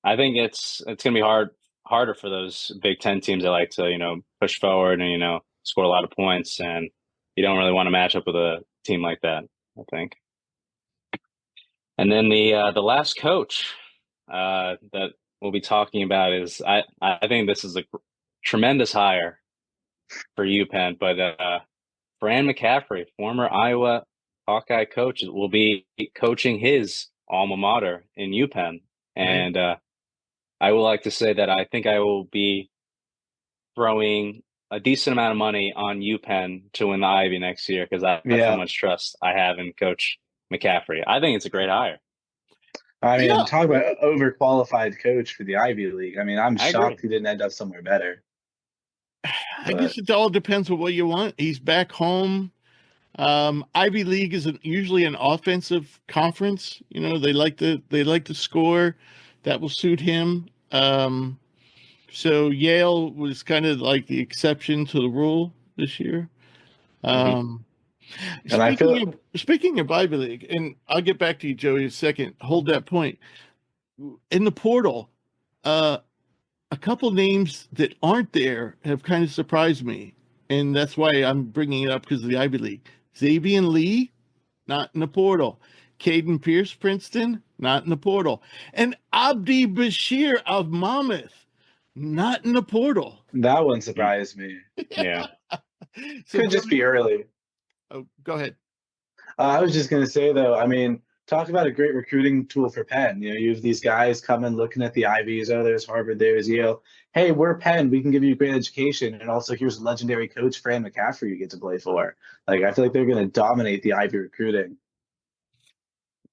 [SPEAKER 3] I think it's going to be harder for those Big Ten teams that like to, push forward and, score a lot of points. And you don't really want to match up with a team like that, I think. And then the last coach that we'll be talking about is, I think this is a tremendous hire for UPenn, but Fran McCaffrey, former Iowa Hawkeye coach, will be coaching his alma mater in UPenn. And I would like to say that I think I will be throwing a decent amount of money on UPenn to win the Ivy next year, because that's how much trust I have in Coach McCaffrey. I think it's a great hire.
[SPEAKER 2] I mean, talk about overqualified coach for the Ivy League. I mean, I'm shocked he didn't end up somewhere better.
[SPEAKER 1] I guess it all depends on what you want. He's back home. Ivy League is usually an offensive conference. They like to score. That will suit him. So Yale was kind of like the exception to the rule this year. Speaking of Ivy League, and I'll get back to you, Joey, in a second. Hold that point. In the portal, a couple names that aren't there have kind of surprised me, and that's why I'm bringing it up, because of the Ivy League. Xavier Lee, not in the portal. Caden Pierce, Princeton, not in the portal. And Abdi Bashir of Monmouth, not in the portal.
[SPEAKER 2] That one surprised me.
[SPEAKER 3] Yeah.
[SPEAKER 2] Could just be early.
[SPEAKER 1] Oh, go ahead.
[SPEAKER 2] I was just going to say, though, I mean, talk about a great recruiting tool for Penn. You have these guys coming, looking at the Ivies. Oh, there's Harvard, there's Yale. Hey, we're Penn. We can give you a great education. And also, here's legendary coach Fran McCaffrey you get to play for. I feel like they're going to dominate the Ivy recruiting.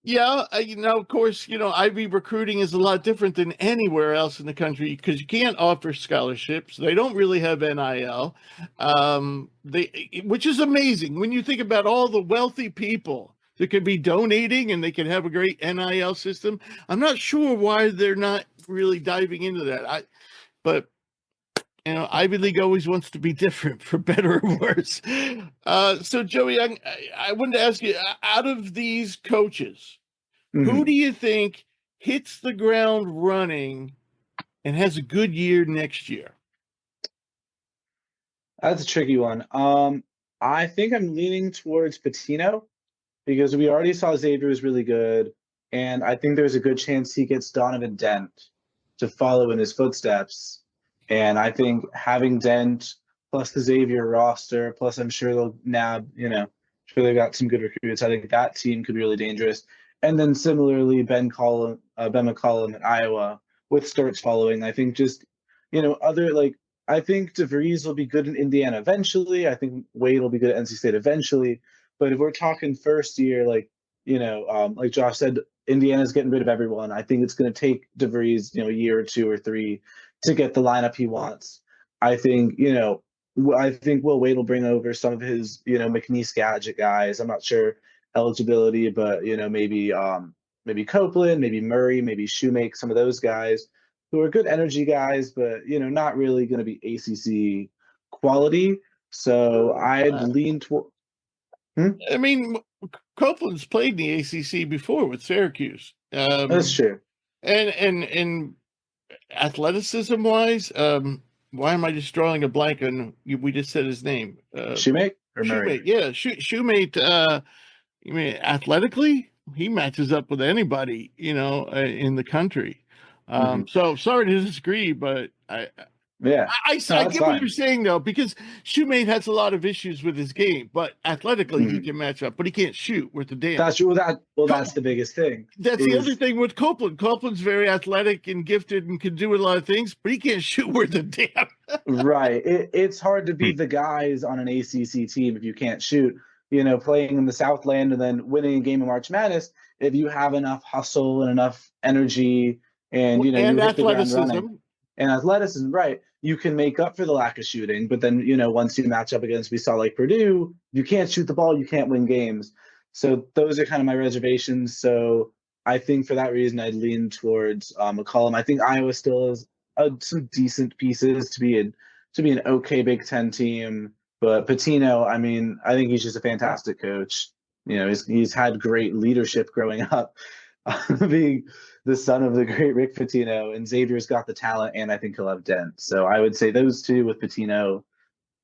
[SPEAKER 1] Yeah, of course, Ivy recruiting is a lot different than anywhere else in the country, because you can't offer scholarships. They don't really have NIL, which is amazing when you think about all the wealthy people that could be donating and they could have a great NIL system. I'm not sure why they're not really diving into that. But Ivy League always wants to be different, for better or worse. So, Joey, I wanted to ask you, out of these coaches, who do you think hits the ground running and has a good year next year?
[SPEAKER 2] That's a tricky one. I think I'm leaning towards Pitino, because we already saw Xavier was really good, and I think there's a good chance he gets Donovan Dent to follow in his footsteps. And I think having Dent plus the Xavier roster, plus I'm sure they'll nab, sure they've got some good recruits. I think that team could be really dangerous. And then similarly, Ben McCollum at Iowa with Sturts following. I think just, I think DeVries will be good in Indiana eventually. I think Wade will be good at NC State eventually. But if we're talking first year, like Josh said, Indiana's getting rid of everyone. I think it's going to take DeVries, a year or 2 or 3 to get the lineup he wants. I think, I think Will Wade will bring over some of his, McNeese gadget guys. I'm not sure eligibility, but maybe Copeland, maybe Murray, maybe Shoemake, some of those guys who are good energy guys, but not really going to be ACC quality. So I'd lean toward.
[SPEAKER 1] I mean, Copeland's played in the ACC before with Syracuse.
[SPEAKER 2] That's true.
[SPEAKER 1] And athleticism wise, why am I just drawing a blank on? We just said his name.
[SPEAKER 2] Shoemake or Murray?
[SPEAKER 1] Shoemake, yeah, Shoemake. You mean athletically, he matches up with anybody, in the country. So sorry to disagree, but I get what you're saying though, because Shoemate has a lot of issues with his game, but athletically he can match up, but he can't shoot worth a damn.
[SPEAKER 2] That's true. That's the biggest thing.
[SPEAKER 1] That's the other thing with Copeland. Copeland's very athletic and gifted and can do a lot of things, but he can't shoot worth a damn.
[SPEAKER 2] Right. It's hard to beat the guys on an ACC team if you can't shoot. Playing in the Southland and then winning a game of March Madness, if you have enough hustle and enough energy and you hit the ground running and athleticism, right, you can make up for the lack of shooting. But then once you match up against, we saw like Purdue, you can't shoot the ball, you can't win games. So those are kind of my reservations. So I think for that reason, I'd lean towards McCollum. I think Iowa still has some decent pieces to be an okay Big Ten team. But Pitino, I mean, I think he's just a fantastic coach. He's had great leadership growing up, being the son of the great Rick Pitino, and Xavier's got the talent, and I think he'll have dent. So I would say those two with Pitino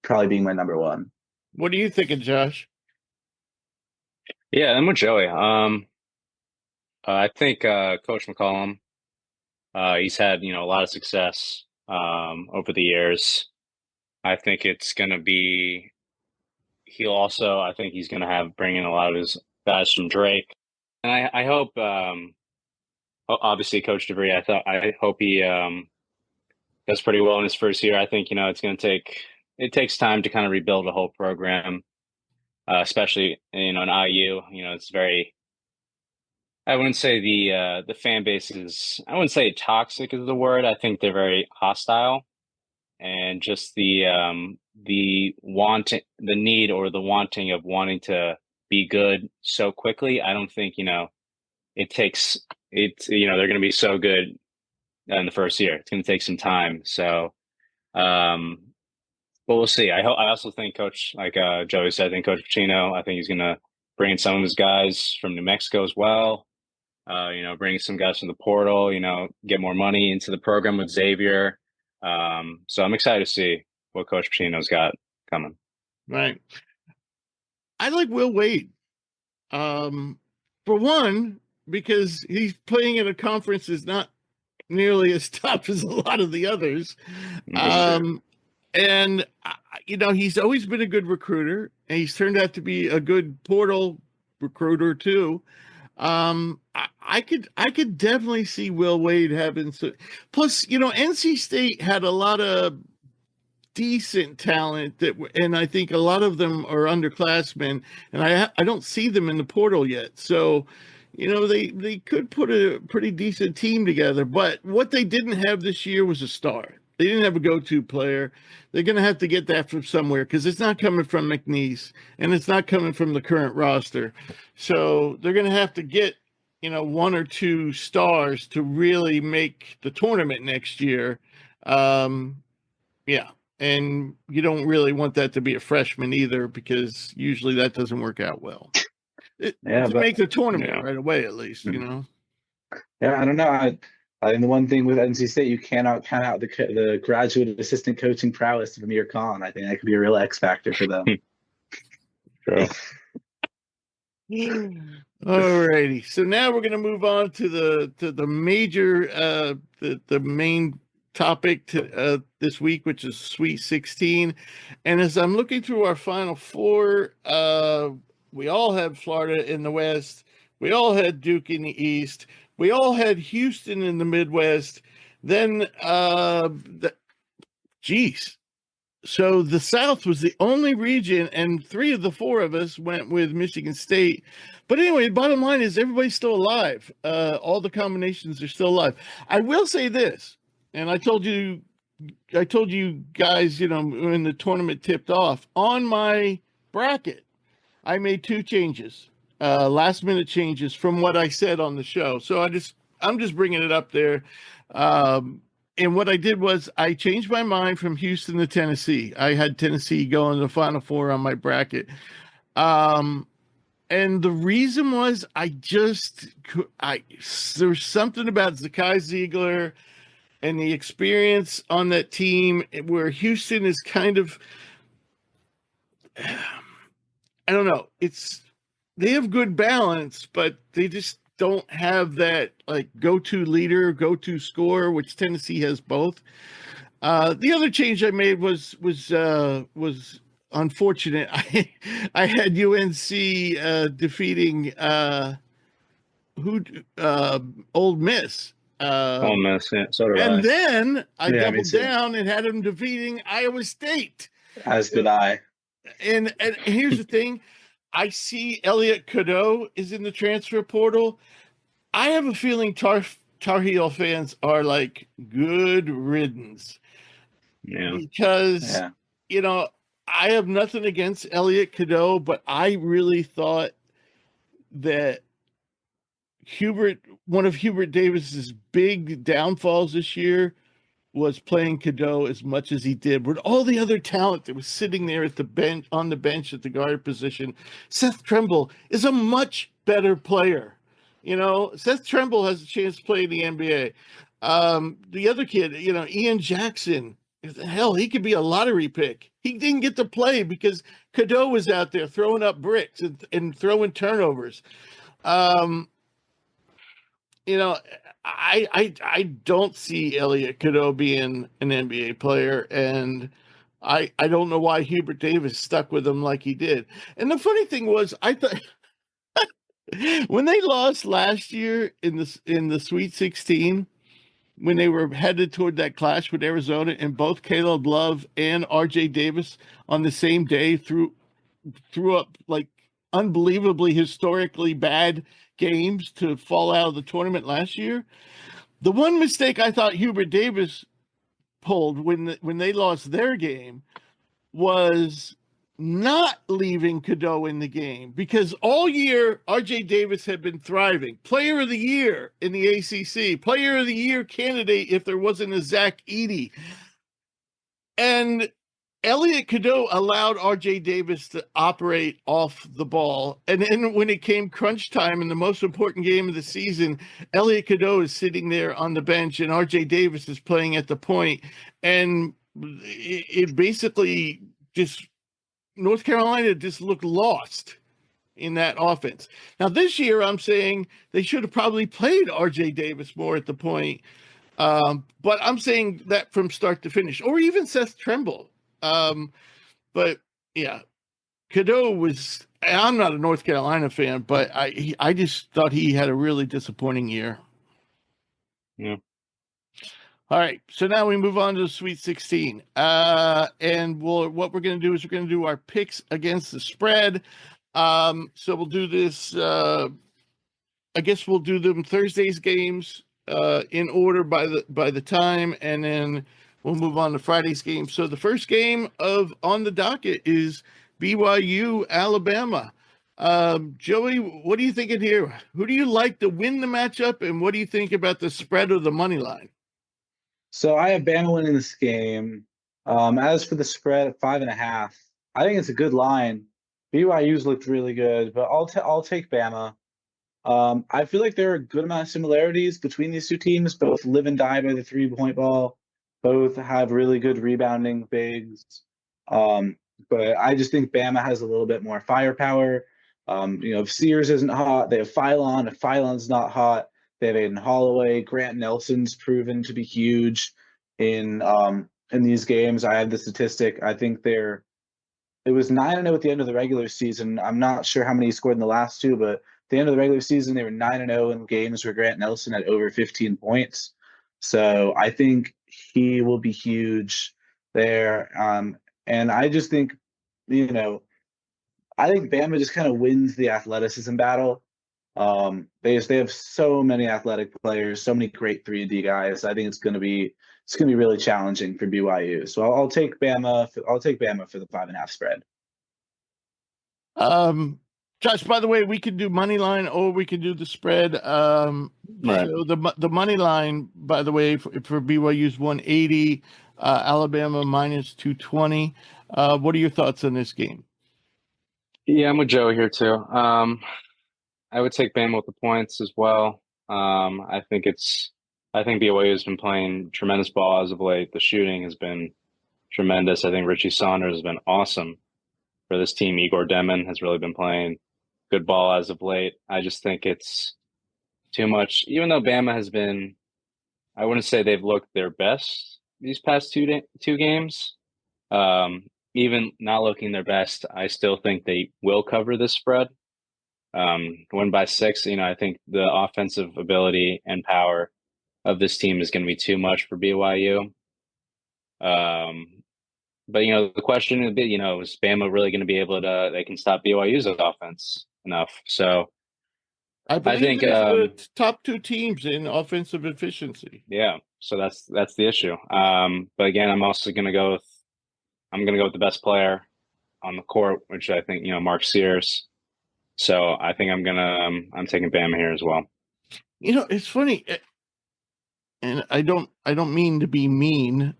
[SPEAKER 2] probably being my number one.
[SPEAKER 1] What are you thinking, Josh?
[SPEAKER 3] Yeah, I'm with Joey. I think Coach McCollum, he's had a lot of success over the years. I think it's going to be. I think he's going to bring in a lot of his guys from Drake, and I hope. Obviously, Coach DeVries, I hope he does pretty well in his first year. I think it's going to takes time to kind of rebuild a whole program, especially in IU. It's very. I wouldn't say the fan base is. I wouldn't say toxic is the word. I think they're very hostile. And just the need or the wanting of wanting to be good so quickly. I don't think it takes it. They're going to be so good in the first year. It's going to take some time. So, but we'll see. I also think Coach, like Joey said, I think Coach Pitino, I think he's going to bring in some of his guys from New Mexico as well. Bring some guys from the portal. Get more money into the program with Xavier. So I'm excited to see what Coach Pitino's got coming.
[SPEAKER 1] Right. I like Will Wade. For one, because he's playing in a conference that's not nearly as tough as a lot of the others. And he's always been a good recruiter, and he's turned out to be a good portal recruiter too. I could definitely see Will Wade having some. Plus, NC State had a lot of decent talent and I think a lot of them are underclassmen, and I don't see them in the portal yet. So, they could put a pretty decent team together. But what they didn't have this year was a star. They didn't have a go-to player. They're going to have to get that from somewhere because it's not coming from McNeese and it's not coming from the current roster. So they're going to have to get, one or two stars to really make the tournament next year. Yeah. And you don't really want that to be a freshman either, because usually that doesn't work out well. Make the tournament right away, at least,
[SPEAKER 2] Yeah, I don't know. I think the one thing with NC State, you cannot count out the graduate assistant coaching prowess of Amir Khan. I think that could be a real X factor for them.
[SPEAKER 3] True.
[SPEAKER 1] All righty. So now we're going to move on to the major the main topic this week, which is Sweet 16. And as I'm looking through our Final Four, we all had Florida in the West. We all had Duke in the East. We all had Houston in the Midwest. Then, So the South was the only region, and 3 of the 4 of us went with Michigan State. But anyway, the bottom line is everybody's still alive. All the combinations are still alive. I will say this, and I told you guys, when the tournament tipped off, on my bracket, I made 2 changes, last minute changes from what I said on the show. So I'm just bringing it up there. And what I did was I changed my mind from Houston to Tennessee. I had Tennessee go in the Final Four on my bracket. And the reason was there's something about Zakai Ziegler and the experience on that team where Houston is kind of, I don't know, they have good balance, but they just don't have that like go-to leader, go-to scorer, which Tennessee has both. The other change I made was unfortunate. I had UNC defeating Old Miss.
[SPEAKER 3] Ole Miss, yeah, so did I.
[SPEAKER 1] And then I
[SPEAKER 2] Yeah, me
[SPEAKER 1] doubled
[SPEAKER 2] too.
[SPEAKER 1] down and had them defeating Iowa State.
[SPEAKER 2] As did I.
[SPEAKER 1] And here's the thing. I see Elliot Cadeau is in the transfer portal. I have a feeling Tar Heel fans are like, good riddance.
[SPEAKER 3] Yeah.
[SPEAKER 1] Because,
[SPEAKER 2] Yeah.
[SPEAKER 1] I have nothing against Elliot Cadeau, but I really thought that one of Hubert Davis's big downfalls this year was playing Cadeau as much as he did. With all the other talent that was sitting there at the bench, on the bench at the guard position, Seth Trimble is a much better player. Seth Trimble has a chance to play in the NBA. The other kid, Ian Jackson, hell, he could be a lottery pick. He didn't get to play because Cadeau was out there throwing up bricks and throwing turnovers. I don't see Elliot Cadeau being an NBA player, and I don't know why Hubert Davis stuck with him like he did. And the funny thing was, I thought when they lost last year in the Sweet 16, when they were headed toward that clash with Arizona, and both Caleb Love and RJ Davis on the same day threw up like unbelievably historically bad games to fall out of the tournament last year. The one mistake I thought Hubert Davis pulled when they lost their game was not leaving Cadeau in the game, because all year RJ Davis had been thriving. Player of the year in the ACC, player of the year candidate if there wasn't a Zach Edey. And Elliot Cadeau allowed RJ Davis to operate off the ball. And then when it came crunch time in the most important game of the season, Elliot Cadeau is sitting there on the bench and RJ Davis is playing at the point. And it basically just, North Carolina just looked lost in that offense. Now this year I'm saying they should have probably played RJ Davis more at the point. But I'm saying that from start to finish, or even Seth Trimble. But yeah, Cadeau was, I'm not a North Carolina fan, but I just thought he had a really disappointing year.
[SPEAKER 3] Yeah.
[SPEAKER 1] All right, so now we move on to the Sweet 16. And what we're going to do is we're going to do our picks against the spread. So we'll do this, I guess we'll do them Thursday's games in order by the time, and then we'll move on to Friday's game. So the first game on the docket is BYU Alabama. Joey, what are you thinking here? Who do you like to win the matchup, and what do you think about the spread or the money line?
[SPEAKER 2] So I have Bama winning this game. As for the spread at 5.5, I think it's a good line. BYU's looked really good, but I'll take Bama. I feel like there are a good amount of similarities between these two teams. Both live and die by the 3-point ball. Both have really good rebounding bigs. But I just think Bama has a little bit more firepower. If Sears isn't hot, they have Philon. If Philon's not hot, they have Aiden Holloway. Grant Nelson's proven to be huge in these games. I have the statistic. I think it was 9-0 at the end of the regular season. I'm not sure how many he scored in the last two, but at the end of the regular season, they were 9-0 in games where Grant Nelson had over 15 points. So I think he will be huge there. And I just think, I think Bama just kind of wins the athleticism battle. They have so many athletic players, so many great 3D guys. I think it's going to be really challenging for BYU. So I'll take Bama. I'll take Bama for the 5.5 spread.
[SPEAKER 1] Josh, by the way, we could do money line or we could do the spread.
[SPEAKER 3] Right.
[SPEAKER 1] So the money line, by the way, for BYU is 180, Alabama minus 220. What are your thoughts on this game?
[SPEAKER 3] Yeah, I'm with Joe here too. I would take Bama with the points as well. I think BYU has been playing tremendous ball as of late. The shooting has been tremendous. I think Richie Saunders has been awesome for this team. Igor Demon has really been playing good ball as of late. I just think it's too much. Even though Bama has been, I wouldn't say they've looked their best these past two games. Even not looking their best, I still think they will cover this spread. Win by 6. I think the offensive ability and power of this team is going to be too much for BYU. But the question would be, is Bama really going to be able to? They can stop BYU's offense enough. So
[SPEAKER 1] I think
[SPEAKER 3] the
[SPEAKER 1] top 2 teams in offensive efficiency.
[SPEAKER 3] Yeah, so that's the issue. But again, I'm also going to go with the best player on the court, which I think Mark Sears. So I think I'm taking Bama here as well.
[SPEAKER 1] It's funny, and I don't mean to be mean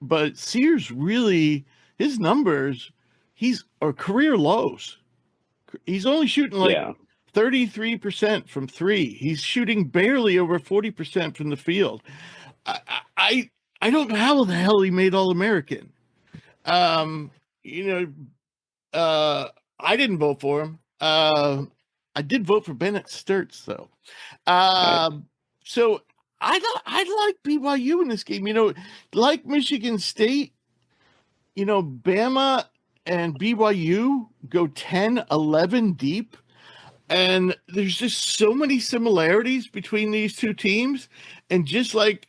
[SPEAKER 1] but Sears really, his numbers, are career lows. He's only shooting 33% from 3. He's shooting barely over 40% from the field. I don't know how the hell he made All-American. I didn't vote for him. I did vote for Bennett Sturts though. So I like BYU in this game. Like Michigan State, Bama and BYU go 10-11 deep. And there's just so many similarities between these two teams. And just like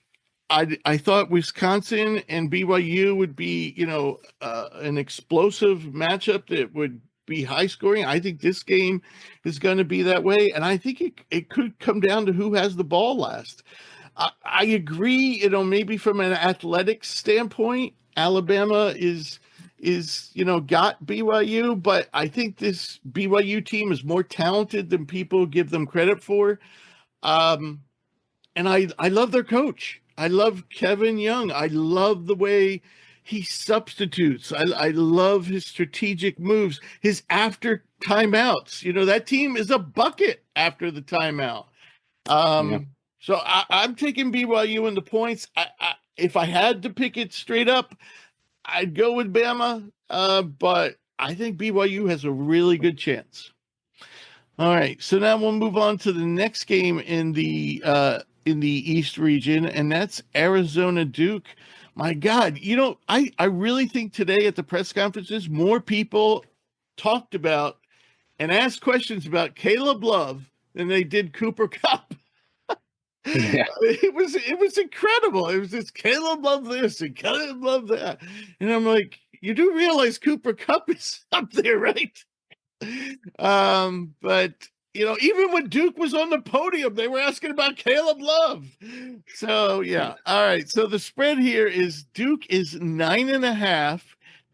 [SPEAKER 1] I thought Wisconsin and BYU would be, an explosive matchup that would be high scoring. I think this game is going to be that way. And I think it could come down to who has the ball last. I agree, maybe from an athletics standpoint, Alabama is got BYU, but I think this BYU team is more talented than people give them credit for. And I love their coach. I love Kevin Young. I love the way he substitutes. I love his strategic moves, his after timeouts. That team is a bucket after the timeout. So I'm taking BYU in the points. If I had to pick it straight up, I'd go with Bama, but I think BYU has a really good chance. All right, so now we'll move on to the next game in the East region, and that's Arizona Duke. My God, I really think today at the press conferences, more people talked about and asked questions about Caleb Love than they did Cooper Kupp.
[SPEAKER 3] Yeah.
[SPEAKER 1] It was incredible. It was just Caleb Love this and Caleb Love that. And I'm like, you do realize Cooper Kupp is up there, right? But even when Duke was on the podium, they were asking about Caleb Love. So yeah. All right. So the spread here is Duke is 9.5.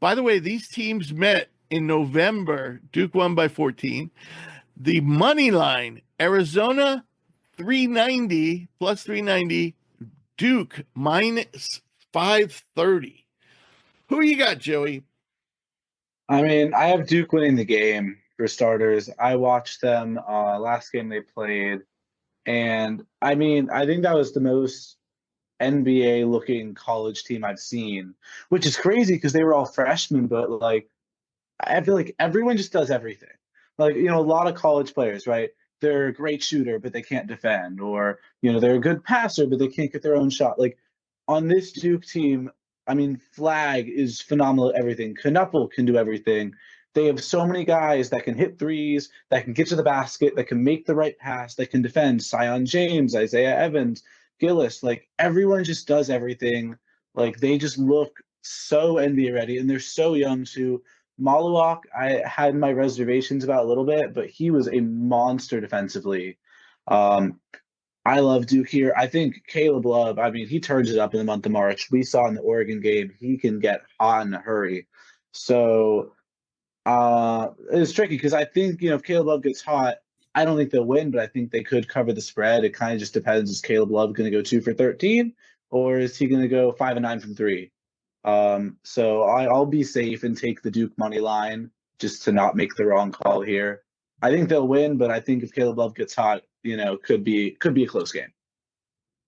[SPEAKER 1] By the way, these teams met in November. Duke won by 14. The money line, Arizona 390 plus 390, Duke minus 530. Who you got, Joey?
[SPEAKER 2] I mean, I have Duke winning the game for starters. I watched them last game they played, and I mean, I think that was the most NBA looking college team I've seen, which is crazy because they were all freshmen, but like I feel like everyone just does everything. Like, a lot of college players, right? They're a great shooter, but they can't defend, or, they're a good passer, but they can't get their own shot. Like on this Duke team, I mean, Flagg is phenomenal at everything. Knuppel can do everything. They have so many guys that can hit threes, that can get to the basket, that can make the right pass, that can defend. Sion James, Isaiah Evans, Gillis, like everyone just does everything. Like they just look so NBA ready, and they're so young too. Malawak, I had my reservations about a little bit, but he was a monster defensively. I love Duke here. I think Caleb Love, I mean, he turns it up in the month of March. We saw in the Oregon game, he can get hot in a hurry. So it's tricky because I think, if Caleb Love gets hot, I don't think they'll win, but I think they could cover the spread. It kind of just depends. Is Caleb Love going to go 2 for 13 or is he going to go 5 and 9 from 3? So I'll be safe and take the Duke money line just to not make the wrong call here. I think they'll win, but I think if Caleb Love gets hot, could be a close game.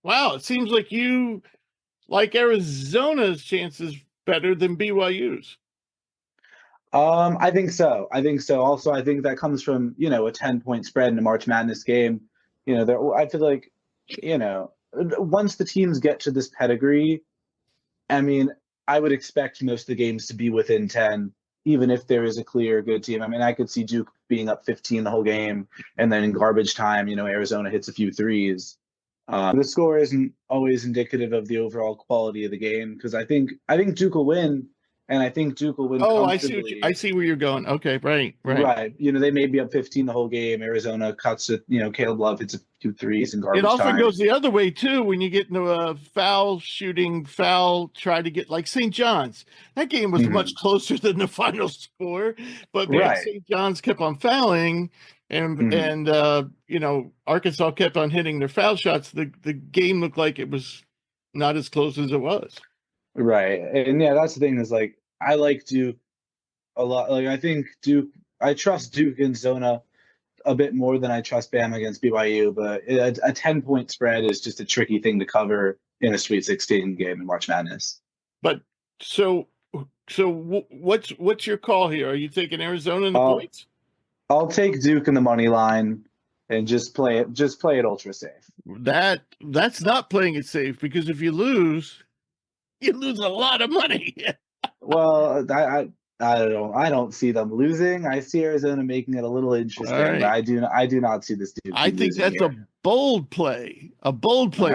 [SPEAKER 1] Wow, it seems like you like Arizona's chances better than BYU's.
[SPEAKER 2] I think so. Also, I think that comes from, a 10-point spread in a March Madness game. I feel like, once the teams get to this pedigree, I mean, I would expect most of the games to be within 10, even if there is a clear good team. I mean, I could see Duke being up 15 the whole game, and then in garbage time, Arizona hits a few threes. The score isn't always indicative of the overall quality of the game because I think Duke will win. And I think Duke will win comfortably.
[SPEAKER 1] I see where you're going. Okay, right.
[SPEAKER 2] Right. They may be up 15 the whole game. Arizona cuts it. Caleb Love hits a few threes in garbage time.
[SPEAKER 1] It often goes the other way, too, when you get into a foul, try to get like St. John's. That game was much closer than the final score, but St. John's kept on fouling, and Arkansas kept on hitting their foul shots. The game looked like it was not as close as it was.
[SPEAKER 2] Right. And yeah, that's the thing is like, I like Duke a lot. Like, I think I trust Duke and Zona a bit more than I trust Bama against BYU, but a 10-point spread is just a tricky thing to cover in a Sweet 16 game in March Madness.
[SPEAKER 1] But so what's your call here? Are you taking Arizona in the points?
[SPEAKER 2] I'll take Duke in the money line and just play it ultra safe.
[SPEAKER 1] That's not playing it safe because if you lose a lot of money.
[SPEAKER 2] Well, I don't see them losing. I see Arizona making it a little interesting, but I do not see this Duke.
[SPEAKER 1] I think that's a bold play,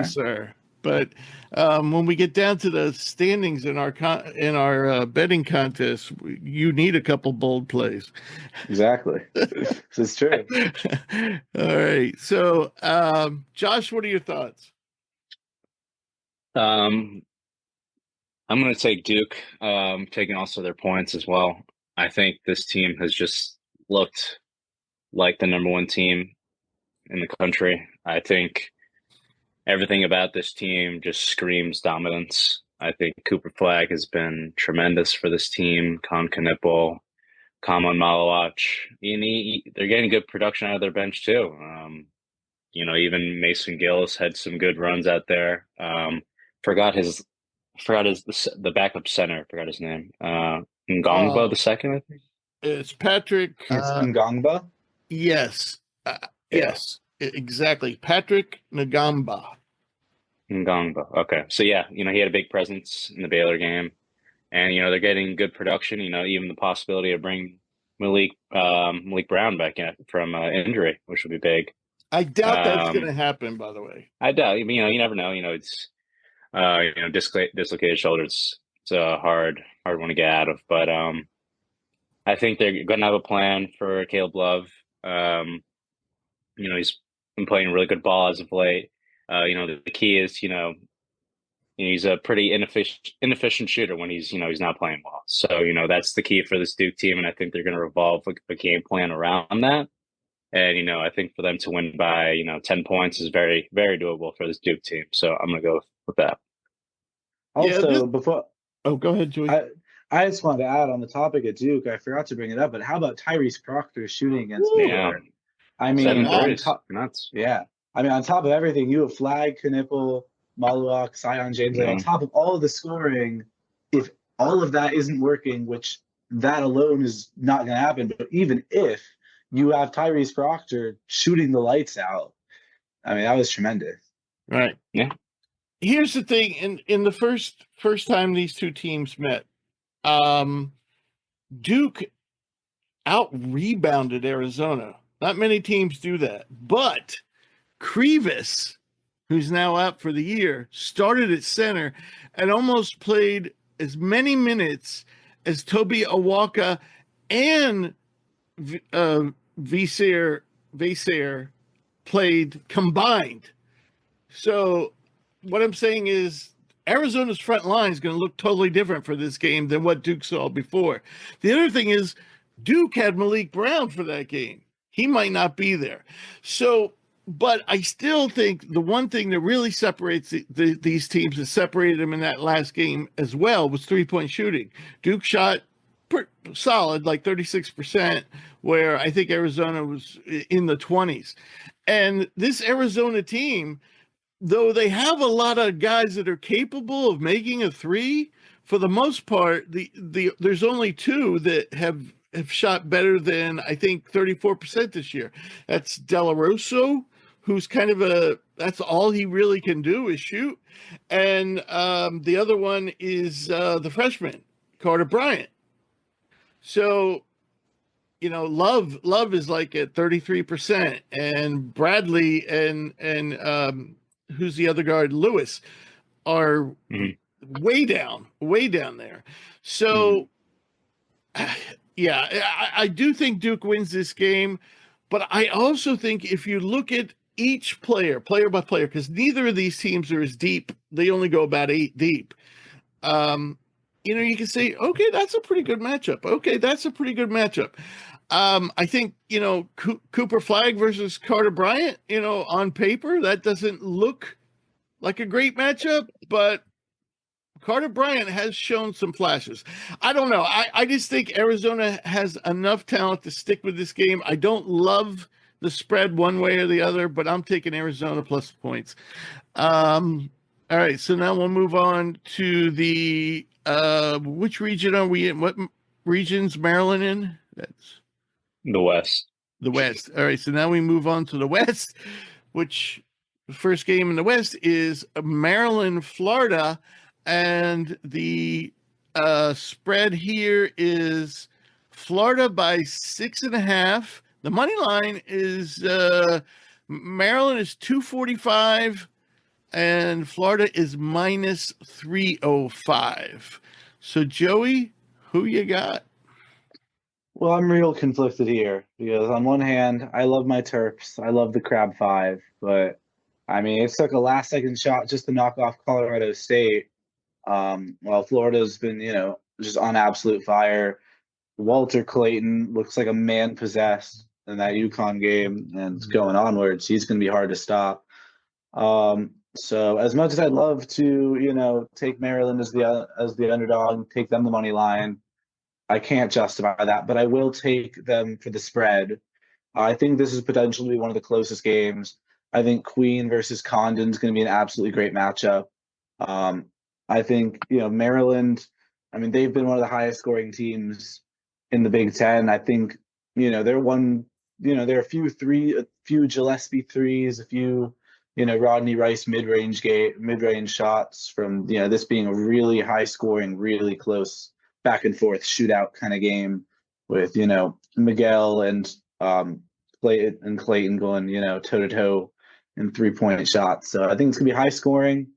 [SPEAKER 1] sir. But when we get down to the standings in our betting contest, you need a couple bold plays.
[SPEAKER 2] Exactly, this is true.
[SPEAKER 1] All right, so Josh, what are your thoughts?
[SPEAKER 3] I'm going to take Duke, taking also their points as well. I think this team has just looked like the number one team in the country. I think everything about this team just screams dominance. I think Cooper Flagg has been tremendous for this team. Con Knipple, Kamon Malawak. They're getting good production out of their bench too. Even Mason Gillis had some good runs out there. Forgot the backup center. Forgot his name. Ngongba the second, I think.
[SPEAKER 1] It's Patrick.
[SPEAKER 2] It's Ngongba.
[SPEAKER 1] Yes. Yes. Exactly. Patrick Ngongba.
[SPEAKER 3] Okay. So yeah, he had a big presence in the Baylor game, and they're getting good production. Even the possibility of bringing Malik Brown back in from injury, which would be big.
[SPEAKER 1] I doubt that's going to happen. By the way,
[SPEAKER 3] I doubt. You never know. It's. Dislocated shoulder. It's a hard one to get out of, but I think they're going to have a plan for Caleb Love. He's been playing really good ball as of late. The key is he's a pretty inefficient shooter when he's not playing well. So that's the key for this Duke team, and I think they're going to revolve a game plan around that. And I think for them to win by 10 points is very, very doable for this Duke team. So I'm going to go with that.
[SPEAKER 2] Also,
[SPEAKER 1] go ahead, Joey.
[SPEAKER 2] I just wanted to add on the topic of Duke. I forgot to bring it up, but how about Tyrese Proctor shooting against Baylor? I mean, on top of everything, you have Flagg, Knipple, Malawak, Zion James. Like, on top of all of the scoring, if all of that isn't working, which that alone is not going to happen, but even if you have Tyrese Proctor shooting the lights out, I mean, that was tremendous.
[SPEAKER 1] Right.
[SPEAKER 3] Yeah.
[SPEAKER 1] Here's the thing: in the first time these two teams met, Duke out-rebounded Arizona. Not many teams do that, but Krivas, who's now out for the year, started at center and almost played as many minutes as Toby Awaka and Visair played combined. So what I'm saying is Arizona's front line is going to look totally different for this game than what Duke saw before. The other thing is Duke had Malik Brown for that game. He might not be there. So, but I still think the one thing that really separates these teams that separated them in that last game as well was three-point shooting. Duke shot solid, like 36%, where I think Arizona was in the 20s. And this Arizona team, though they have a lot of guys that are capable of making a three, for the most part, there's only two that have shot better than, I think, 34% this year. That's Delarosa, who's kind of that's all he really can do is shoot. And the other one is the freshman, Carter Bryant. So, Love is like at 33%, and Bradley and who's the other guard, Lewis, are way down there. So, yeah, I do think Duke wins this game, but I also think if you look at each player by player, because neither of these teams are as deep, they only go about 8 deep. You can say, okay, that's a pretty good matchup. Okay, that's a pretty good matchup. I think, Cooper Flagg versus Carter Bryant, on paper, that doesn't look like a great matchup, but Carter Bryant has shown some flashes. I don't know. I just think Arizona has enough talent to stick with this game. I don't love the spread one way or the other, but I'm taking Arizona plus points. All right, so now we'll move on to the which region are we in? What region's Maryland in? That's
[SPEAKER 3] the West.
[SPEAKER 1] The West. All right, so now we move on to the West, which the first game in the West is Maryland, Florida, and the spread here is Florida by 6.5. The money line is Maryland is 245. And Florida is minus 305. So, Joey, who you got?
[SPEAKER 2] Well, I'm real conflicted here because on one hand, I love my Terps. I love the Crab Five, but I mean, it took a last-second shot just to knock off Colorado State. While Florida's been, just on absolute fire. Walter Clayton looks like a man possessed in that UConn game, and it's going onwards. He's going to be hard to stop. So as much as I'd love to, take Maryland as the underdog and take them the money line, I can't justify that, but I will take them for the spread. I think this is potentially one of the closest games. I think Queen versus Condon is going to be an absolutely great matchup. I think, Maryland, I mean, they've been one of the highest scoring teams in the Big Ten. I think, they're there are a few Gillespie threes, a few, Rodney Rice mid-range shots from, this being a really high scoring, really close back and forth shootout kind of game with, Miguel and Clayton going, toe to toe in 3-point shots. So I think it's gonna be high scoring.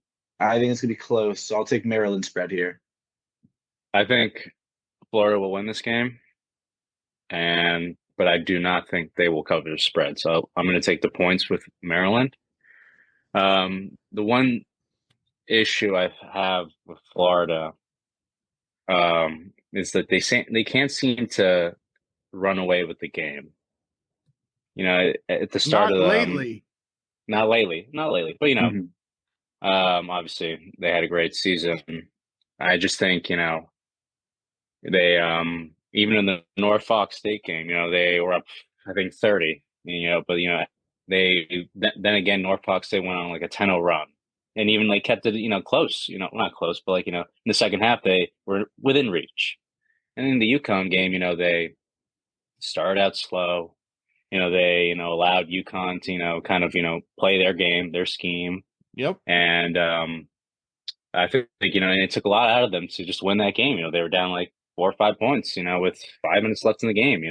[SPEAKER 2] I think it's gonna be close. So I'll take Maryland spread here.
[SPEAKER 3] I think Florida will win this game, but I do not think they will cover the spread. So I'm going to take the points with Maryland. The one issue I have with Florida is that they can't seem to run away with the game. At the start of the not lately, but obviously they had a great season. I just think they even in the Norfolk State game, they were up I think 30. But then again Norfolk State went on like a 10-0 run. And even like kept it, close, not close, but like, in the second half, they were within reach. And in the UConn game, they started out slow. They, allowed UConn to, kind of, play their game, their scheme.
[SPEAKER 1] Yep.
[SPEAKER 3] And I think, and it took a lot out of them to just win that game. They were down like 4 or 5 points, with 5 minutes left in the game.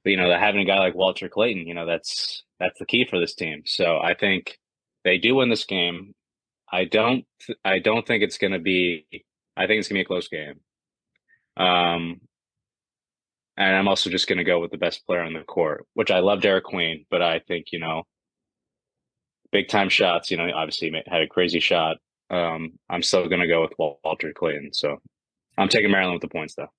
[SPEAKER 3] Having a guy like Walter Clayton, that's the key for this team. So I think they do win this game. I don't think it's going to be I think it's gonna be a close game. And I'm also just gonna go with the best player on the court, which I love Derek Queen, but I think, big time shots, obviously he had a crazy shot. I'm still gonna go with Walter Clayton. So I'm taking Maryland with the points though.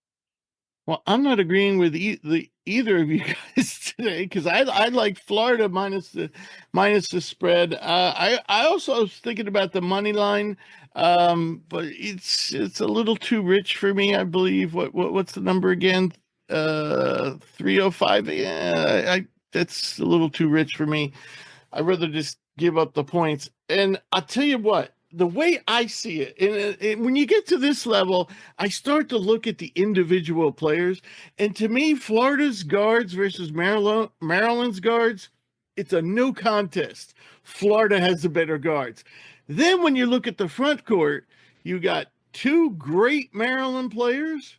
[SPEAKER 1] Well, I'm not agreeing with either of you guys today because I like Florida minus the spread. I also was thinking about the money line, but it's a little too rich for me. I believe what's the number again? 305. Yeah, that's a little too rich for me. I'd rather just give up the points. And I'll tell you what, the way I see it, and when you get to this level, I start to look at the individual players. And to me, Florida's guards versus Maryland's guards, it's a no contest. Florida has the better guards. Then when you look at the front court, you got two great Maryland players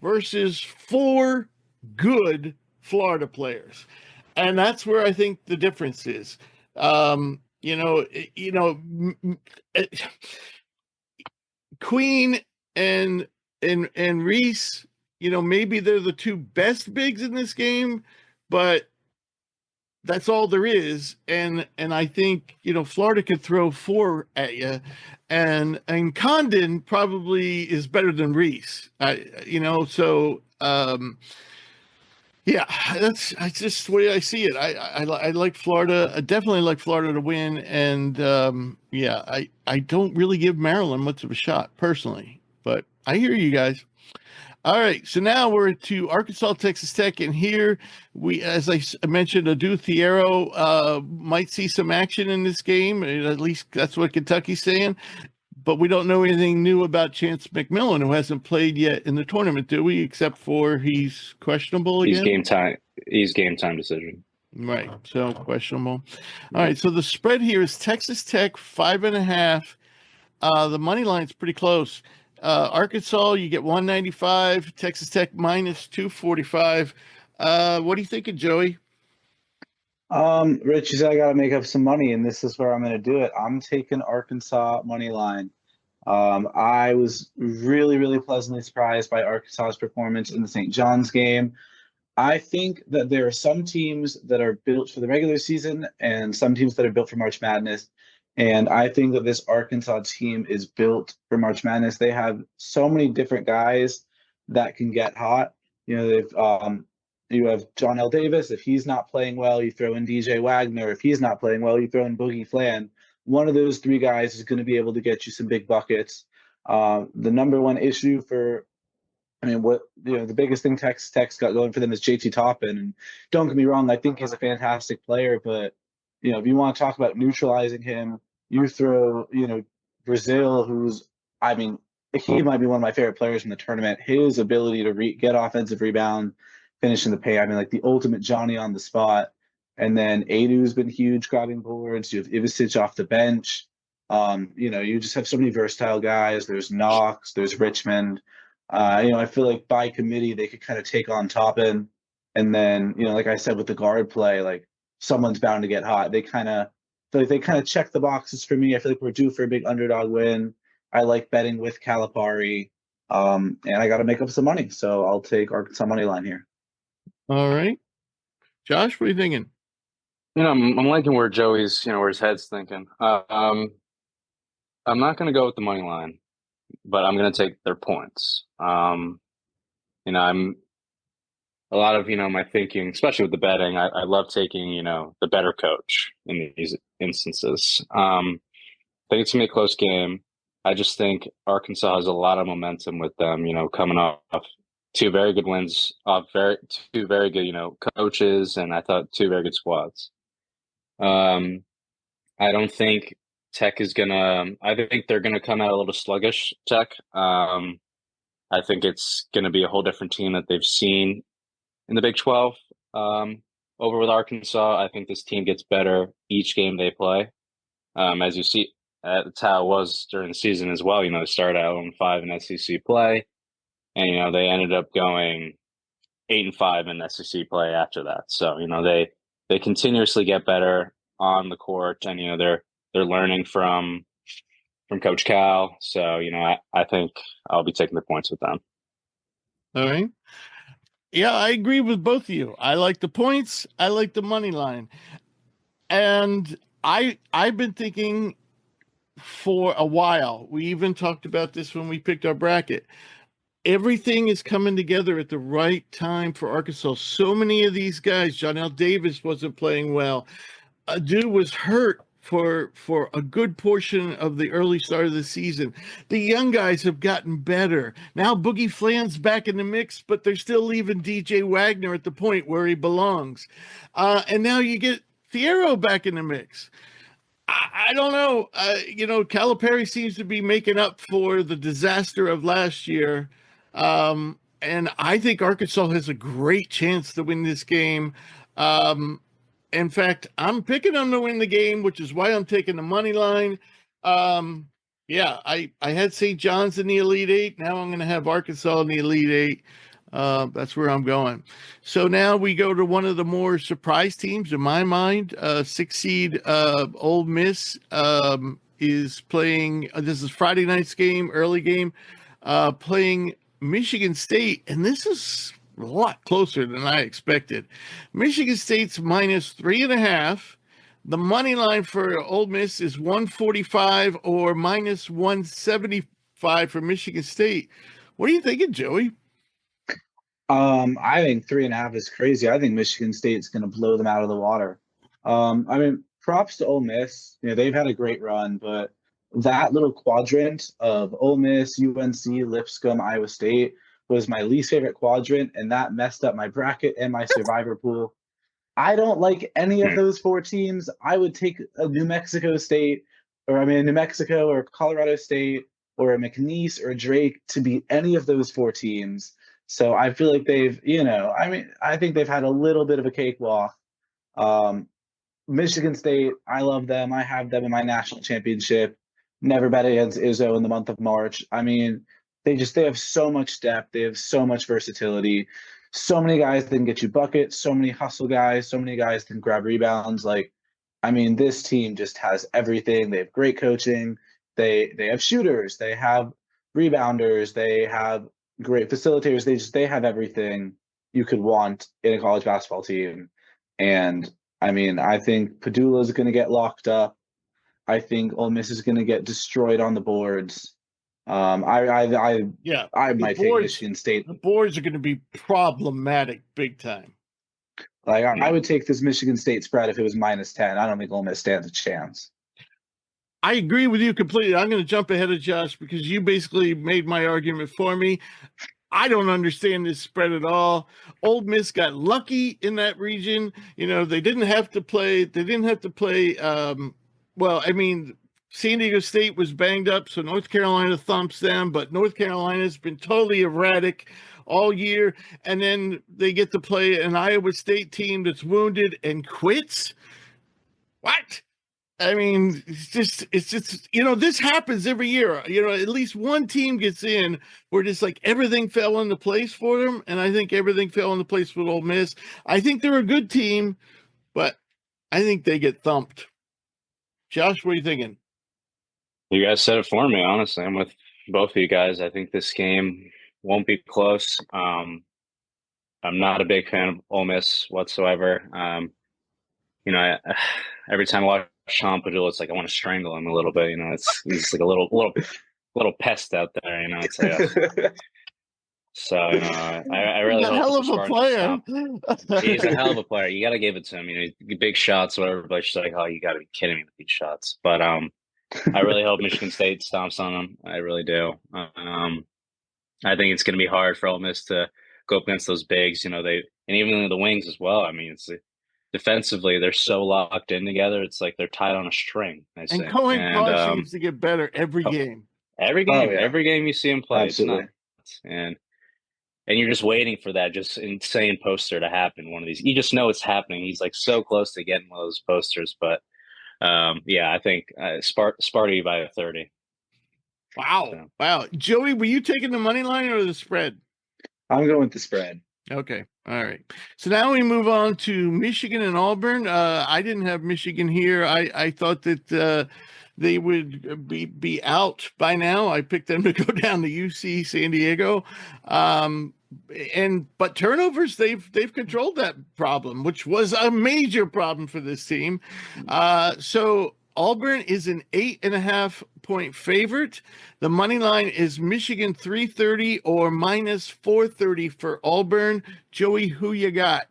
[SPEAKER 1] versus four good Florida players. And that's where I think the difference is. Um, you know, you know, Queen and Reese, maybe they're the two best bigs in this game, but that's all there is. And I think, Florida could throw four at you, and Condon probably is better than Reese. So yeah, that's just the way I see it. I like Florida. I definitely like Florida to win, and yeah, I don't really give Maryland much of a shot personally, but I hear you guys. All right, so now we're to Arkansas, Texas Tech, and here as I mentioned, Adu Thiero might see some action in this game. At least that's what Kentucky's saying. But we don't know anything new about Chance McMillan, who hasn't played yet in the tournament, do we? Except for he's questionable again.
[SPEAKER 3] He's game time decision.
[SPEAKER 1] Right, so questionable. All right, so the spread here is Texas Tech 5.5. The money line's pretty close. Arkansas, you get 195. Texas Tech minus 245. What are you thinking, Joey?
[SPEAKER 2] Rich, you said I got to make up some money, and this is where I'm going to do it. I'm taking Arkansas money line. I was really, really pleasantly surprised by Arkansas's performance in the St. John's game. I think that there are some teams that are built for the regular season and some teams that are built for March Madness. And I think that this Arkansas team is built for March Madness. They have so many different guys that can get hot. You have John L. Davis. If he's not playing well, you throw in DJ Wagner. If he's not playing well, you throw in Boogie Flan. One of those three guys is going to be able to get you some big buckets. The number one issue the biggest thing Texas Tech's got going for them is JT Toppin. And don't get me wrong, I think he's a fantastic player, but if you want to talk about neutralizing him, you throw, Brazil, he might be one of my favorite players in the tournament. His ability to get offensive rebound, finish in the paint, like the ultimate Johnny on the spot. And then Adu's been huge grabbing boards. You have Ivisic off the bench. You just have so many versatile guys. There's Knox, there's Richmond. I feel like by committee they could kind of take on Toppin, and then like I said with the guard play, like someone's bound to get hot. They kind of check the boxes for me. I feel like we're due for a big underdog win. I like betting with Calipari, and I got to make up some money, so I'll take Arkansas money line here.
[SPEAKER 1] All right, Josh, what are you thinking?
[SPEAKER 3] I'm liking where Joey's, where his head's thinking. I'm not going to go with the money line, but I'm going to take their points. I'm a lot of, my thinking, especially with the betting, I love taking, the better coach in these instances. I think it's going to be a close game. I just think Arkansas has a lot of momentum with them, coming off two very good wins, two very good, coaches, and I thought two very good squads. I don't think Tech is I think they're gonna come out a little sluggish, Tech. I think it's gonna be a whole different team that they've seen in the Big 12 over with Arkansas. I think this team gets better each game they play. As you see, that's how it was during the season as well. They started out 0-5 in SEC play, and they ended up going 8-5 in SEC play after that. So they continuously get better on the court, and they're learning from from Coach Cal. So, I think I'll be taking the points with them.
[SPEAKER 1] All right. Yeah, I agree with both of you. I like the points. I like the money line. And I've been thinking for a while. We even talked about this when we picked our bracket. Everything is coming together at the right time for Arkansas. So many of these guys, Jonell Davis wasn't playing well. A dude was hurt for a good portion of the early start of the season. The young guys have gotten better. Now Boogie Flan's back in the mix, but they're still leaving DJ Wagner at the point where he belongs. And now you get Fierro back in the mix. I don't know. Calipari seems to be making up for the disaster of last year. And I think Arkansas has a great chance to win this game. In fact, I'm picking them to win the game, which is why I'm taking the money line. Yeah, I had St. John's in the Elite Eight. Now I'm going to have Arkansas in the Elite Eight. That's where I'm going. So now we go to one of the more surprise teams in my mind. 6 seed Ole Miss is playing. This is Friday night's game, early game, playing Michigan State, and this is a lot closer than I expected. Michigan State's -3.5. The money line for Ole Miss is 145 or -175 for Michigan State. What are you thinking, Joey?
[SPEAKER 2] I think 3.5 is crazy. I think Michigan State's going to blow them out of the water. Props to Ole Miss. They've had a great run, but that little quadrant of Ole Miss, UNC, Lipscomb, Iowa State was my least favorite quadrant, and that messed up my bracket and my survivor pool. I don't like any of those 4 teams. I would take a New Mexico State, New Mexico or Colorado State or a McNeese or a Drake to beat any of those 4 teams. So I feel like they've, I think they've had a little bit of a cakewalk. Michigan State, I love them. I have them in my national championship. Never bet against Izzo in the month of March. They have so much depth. They have so much versatility. So many guys that can get you buckets. So many hustle guys. So many guys that can grab rebounds. This team just has everything. They have great coaching. They have shooters. They have rebounders. They have great facilitators. They have everything you could want in a college basketball team. And I think Padula is going to get locked up. I think Ole Miss is going to get destroyed on the boards. I might take Michigan State.
[SPEAKER 1] The boards are going to be problematic big time.
[SPEAKER 2] I would take this Michigan State spread if it was -10. I don't think Ole Miss stands a chance.
[SPEAKER 1] I agree with you completely. I'm going to jump ahead of Josh because you basically made my argument for me. I don't understand this spread at all. Ole Miss got lucky in that region. They didn't have to play. San Diego State was banged up, so North Carolina thumps them, but North Carolina's been totally erratic all year. And then they get to play an Iowa State team that's wounded and quits. What? It's just, this happens every year. At least one team gets in where just everything fell into place for them. And I think everything fell into place with Ole Miss. I think they're a good team, but I think they get thumped. Josh, what are you thinking?
[SPEAKER 3] You guys said it for me, honestly. I'm with both of you guys. I think this game won't be close. I'm not a big fan of Ole Miss whatsoever. Every time I watch Sean Padula, it's I want to strangle him a little bit. He's like a little pest out there. It's so I really hope
[SPEAKER 1] hell of a player.
[SPEAKER 3] He's a hell of a player. You got to give it to him. Big shots, whatever. But she's like, oh, you got to be kidding me with these shots. But I really hope Michigan State stomps on them. I really do. I think it's going to be hard for Ole Miss to go up against those bigs. And even the wings as well. It's defensively, they're so locked in together. It's like they're tied on a string.
[SPEAKER 1] And Cohen Clark seems to get better every game.
[SPEAKER 3] Every game, every game you see him play,
[SPEAKER 2] Absolutely.
[SPEAKER 3] It's nuts. And you're just waiting for that just insane poster to happen. One of these, you just know it's happening. He's so close to getting one of those posters. But I think Sparty by 30.
[SPEAKER 1] Wow, so. Wow. Joey, were you taking the money line or the spread?
[SPEAKER 2] I'm going with the spread.
[SPEAKER 1] Okay. All right. So now we move on to Michigan and Auburn. I didn't have Michigan here. I thought that they would be out by now. I picked them to go down to UC San Diego. But turnovers, they've controlled that problem, which was a major problem for this team. So Auburn is an 8.5-point favorite. The money line is Michigan 330 or minus 430 for Auburn. Joey, who you got?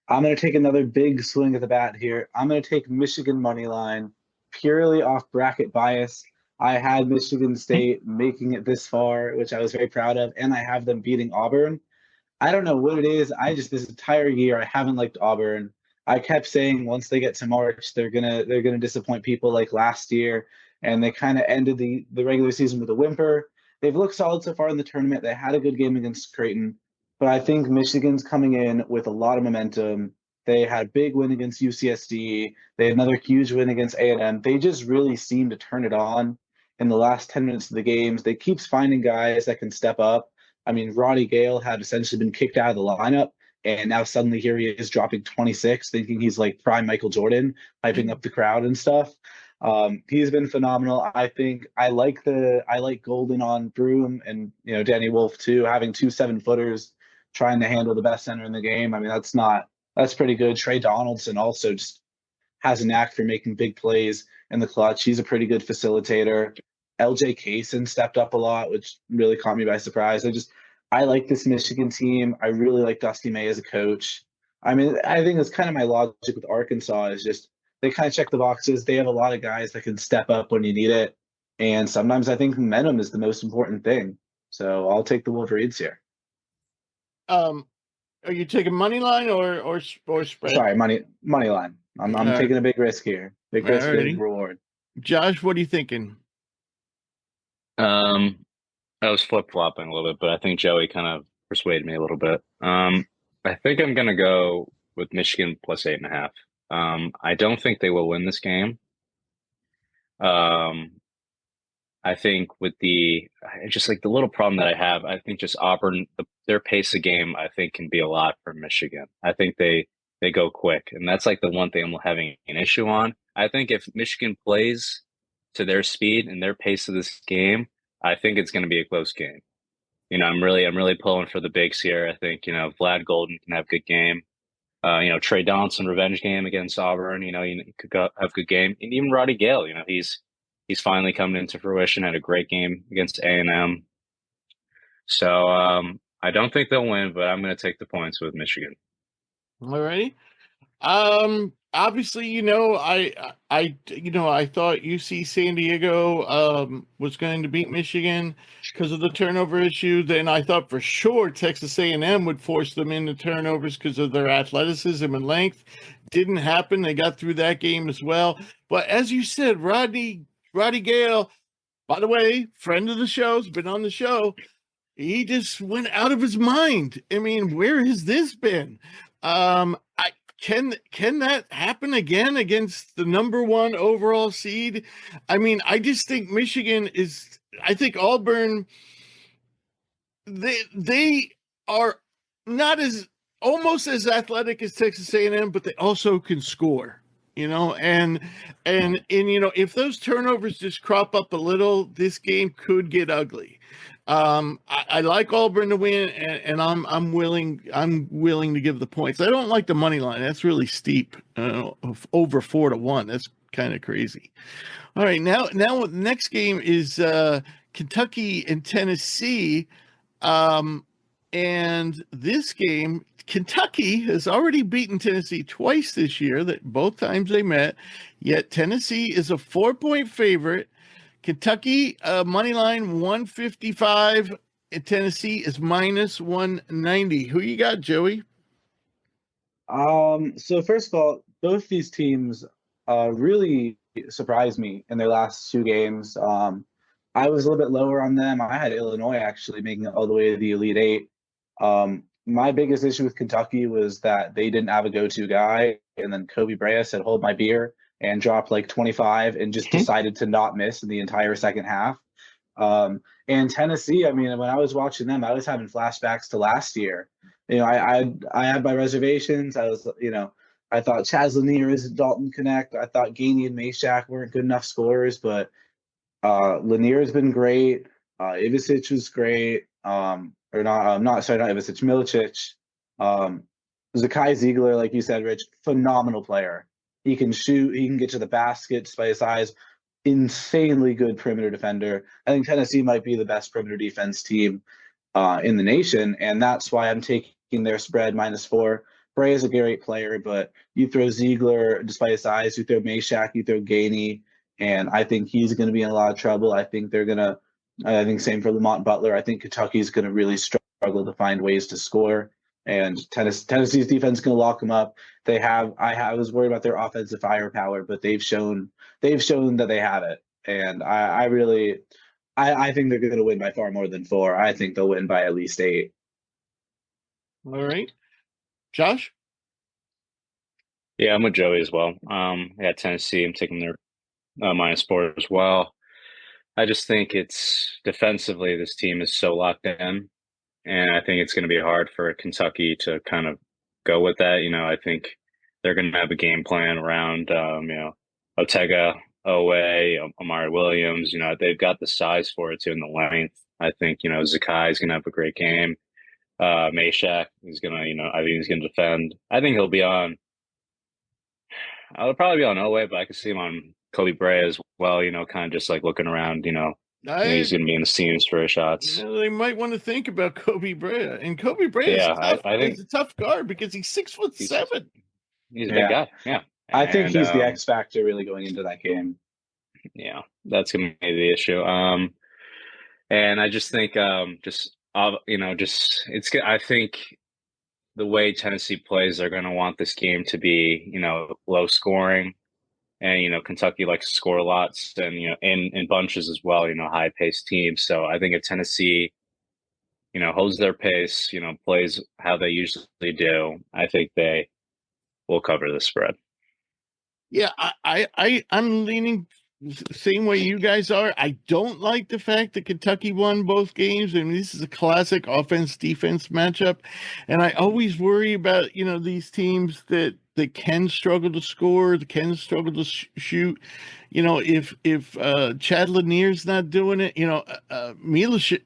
[SPEAKER 2] I'm going to take another big swing at the bat here. I'm going to take Michigan money line purely off bracket bias. I had Michigan State making it this far, which I was very proud of, and I have them beating Auburn. I don't know what it is. This entire year I haven't liked Auburn. I kept saying once they get to March, they're gonna disappoint people like last year, and they kind of ended the regular season with a whimper. They've looked solid so far in the tournament. They had a good game against Creighton, but I think Michigan's coming in with a lot of momentum. They had a big win against UCSD. They had another huge win against A&M. They just really seem to turn it on in the last 10 minutes of the games. They keep finding guys that can step up. I mean, Roddy Gale had essentially been kicked out of the lineup, and now suddenly here he is dropping 26, thinking he's like prime Michael Jordan, hyping up the crowd and stuff. He's been phenomenal. I think I like Golden on Broom and Danny Wolf too, having 2 7-footers trying to handle the best center in the game. I mean, that's pretty good. Trey Donaldson also just has a knack for making big plays in the clutch. He's a pretty good facilitator. LJ Kaysen stepped up a lot, which really caught me by surprise. I like this Michigan team. I really like Dusty May as a coach. I mean, I think it's kind of my logic with Arkansas is just they kind of check the boxes. They have a lot of guys that can step up when you need it. And sometimes I think momentum is the most important thing. So I'll take the Wolverines here.
[SPEAKER 1] Are you taking money line or spread?
[SPEAKER 2] Sorry, money line. I'm taking a big risk here. Big risk, big reward.
[SPEAKER 1] Josh, what are you thinking?
[SPEAKER 3] I was flip-flopping a little bit, but I think Joey kind of persuaded me a little bit. I think I'm going to go with Michigan plus 8.5. I don't think they will win this game. I think with just like the little problem that I have, I think just Auburn, their pace of game, I think can be a lot for Michigan. I think they go quick, and that's like the one thing I'm having an issue on. I think if Michigan plays to their speed and their pace of this game, I think it's going to be a close game. I'm really pulling for the bigs here. I think, Vlad Golden can have a good game. Trey Donaldson revenge game against Auburn, he could have a good game. And even Roddy Gale, he's finally coming into fruition, had a great game against A&M. So I don't think they'll win, but I'm going to take the points with Michigan.
[SPEAKER 1] All right. Obviously, I thought UC San Diego was going to beat Michigan because of the turnover issue. Then I thought for sure Texas A&M would force them into turnovers because of their athleticism and length. Didn't happen. They got through that game as well. But as you said, Roddy Gale, by the way, friend of the show, has been on the show. He just went out of his mind. I mean, where has this been? Can that happen again against the #1 overall seed? I mean, I just think Michigan is. I think Auburn. They are not almost as athletic as Texas A&M, but they also can score. And if those turnovers just crop up a little, this game could get ugly. I like Auburn to win, and I'm willing to give the points. I don't like the money line. That's really steep. Over 4-1. That's kind of crazy. All right, now the next game is Kentucky and Tennessee. And this game, Kentucky has already beaten Tennessee twice this year, that both times they met, yet Tennessee is a 4-point favorite. Kentucky money line 155, and Tennessee is minus 190. Who you got, Joey?
[SPEAKER 2] So first of all, both these teams really surprised me in their last 2 games. I was a little bit lower on them. I had Illinois actually making it all the way to the Elite Eight. My biggest issue with Kentucky was that they didn't have a go-to guy, and then Kobe Bryant said, "Hold my beer," and dropped like 25 and just decided to not miss in the entire second half. And Tennessee, I mean, when I was watching them, I was having flashbacks to last year. I had my reservations. I I thought Chaz Lanier's and Dalton Connect. I thought Gainey and Meshack weren't good enough scorers, but Lanier has been great. Ivicic was great. Or not Ivicic, Milicic. Zakai Ziegler, like you said, Rich, phenomenal player. He can shoot. He can get to the basket despite his size. Insanely good perimeter defender. I think Tennessee might be the best perimeter defense team in the nation, and that's why I'm taking their spread -4. Bray is a great player, but you throw Ziegler despite his size, you throw Meshack, you throw Gainey, and I think he's going to be in a lot of trouble. I think same for Lamont Butler. I think Kentucky's going to really struggle to find ways to score, and Tennessee's defense is going to lock them up. I was worried about their offensive firepower, but they've shown that they have it, and I think they're going to win by far more than 4. I think they'll win by at least 8.
[SPEAKER 1] All right. Josh?
[SPEAKER 3] Yeah, I'm with Joey as well. Tennessee, I'm taking their -4 as well. I just think it's defensively, this team is so locked in, and I think it's going to be hard for Kentucky to kind of go with that. I think they're going to have a game plan around, Otega, Owe, Amari Williams. They've got the size for it too, and the length. I think, Zakai is going to have a great game. Meshack is going to, I think he's going to defend. I think he'll be on. I'll probably be on Owe, but I could see him on Kobe Bray as well. Kind of just like looking around. He's going to be in the seams for his shots.
[SPEAKER 1] They might want to think about Kobe Bray, and Kobe Bray is a tough guard because he's 6'7".
[SPEAKER 3] He's a big guy. Yeah,
[SPEAKER 2] I think he's the X factor really going into that game.
[SPEAKER 3] Yeah, that's going to be the issue. And I just think, it's good. I think the way Tennessee plays, they're going to want this game to be, low scoring, and Kentucky likes to score lots, and in bunches as well. High paced teams. So I think if Tennessee, holds their pace, plays how they usually do, I think they will cover the spread.
[SPEAKER 1] Yeah, I'm leaning the same way you guys are. I don't like the fact that Kentucky won both games. I mean, this is a classic offense-defense matchup, and I always worry about these teams that can struggle to score, that can struggle to shoot. If Chad Lanier's not doing it, Milicic,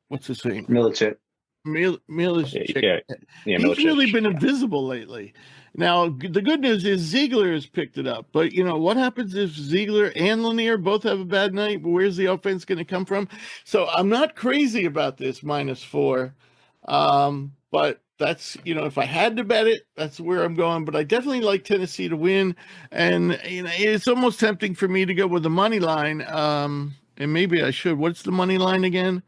[SPEAKER 1] what's his name?
[SPEAKER 2] Milicic.
[SPEAKER 1] Milicic.
[SPEAKER 3] Yeah,
[SPEAKER 1] he's really been invisible lately. Now, the good news is Ziegler has picked it up. But, what happens if Ziegler and Lanier both have a bad night? Where's the offense going to come from? So I'm not crazy about this -4. But that's, if I had to bet it, that's where I'm going. But I definitely like Tennessee to win. And, it's almost tempting for me to go with the money line. And maybe I should. What's the money line again?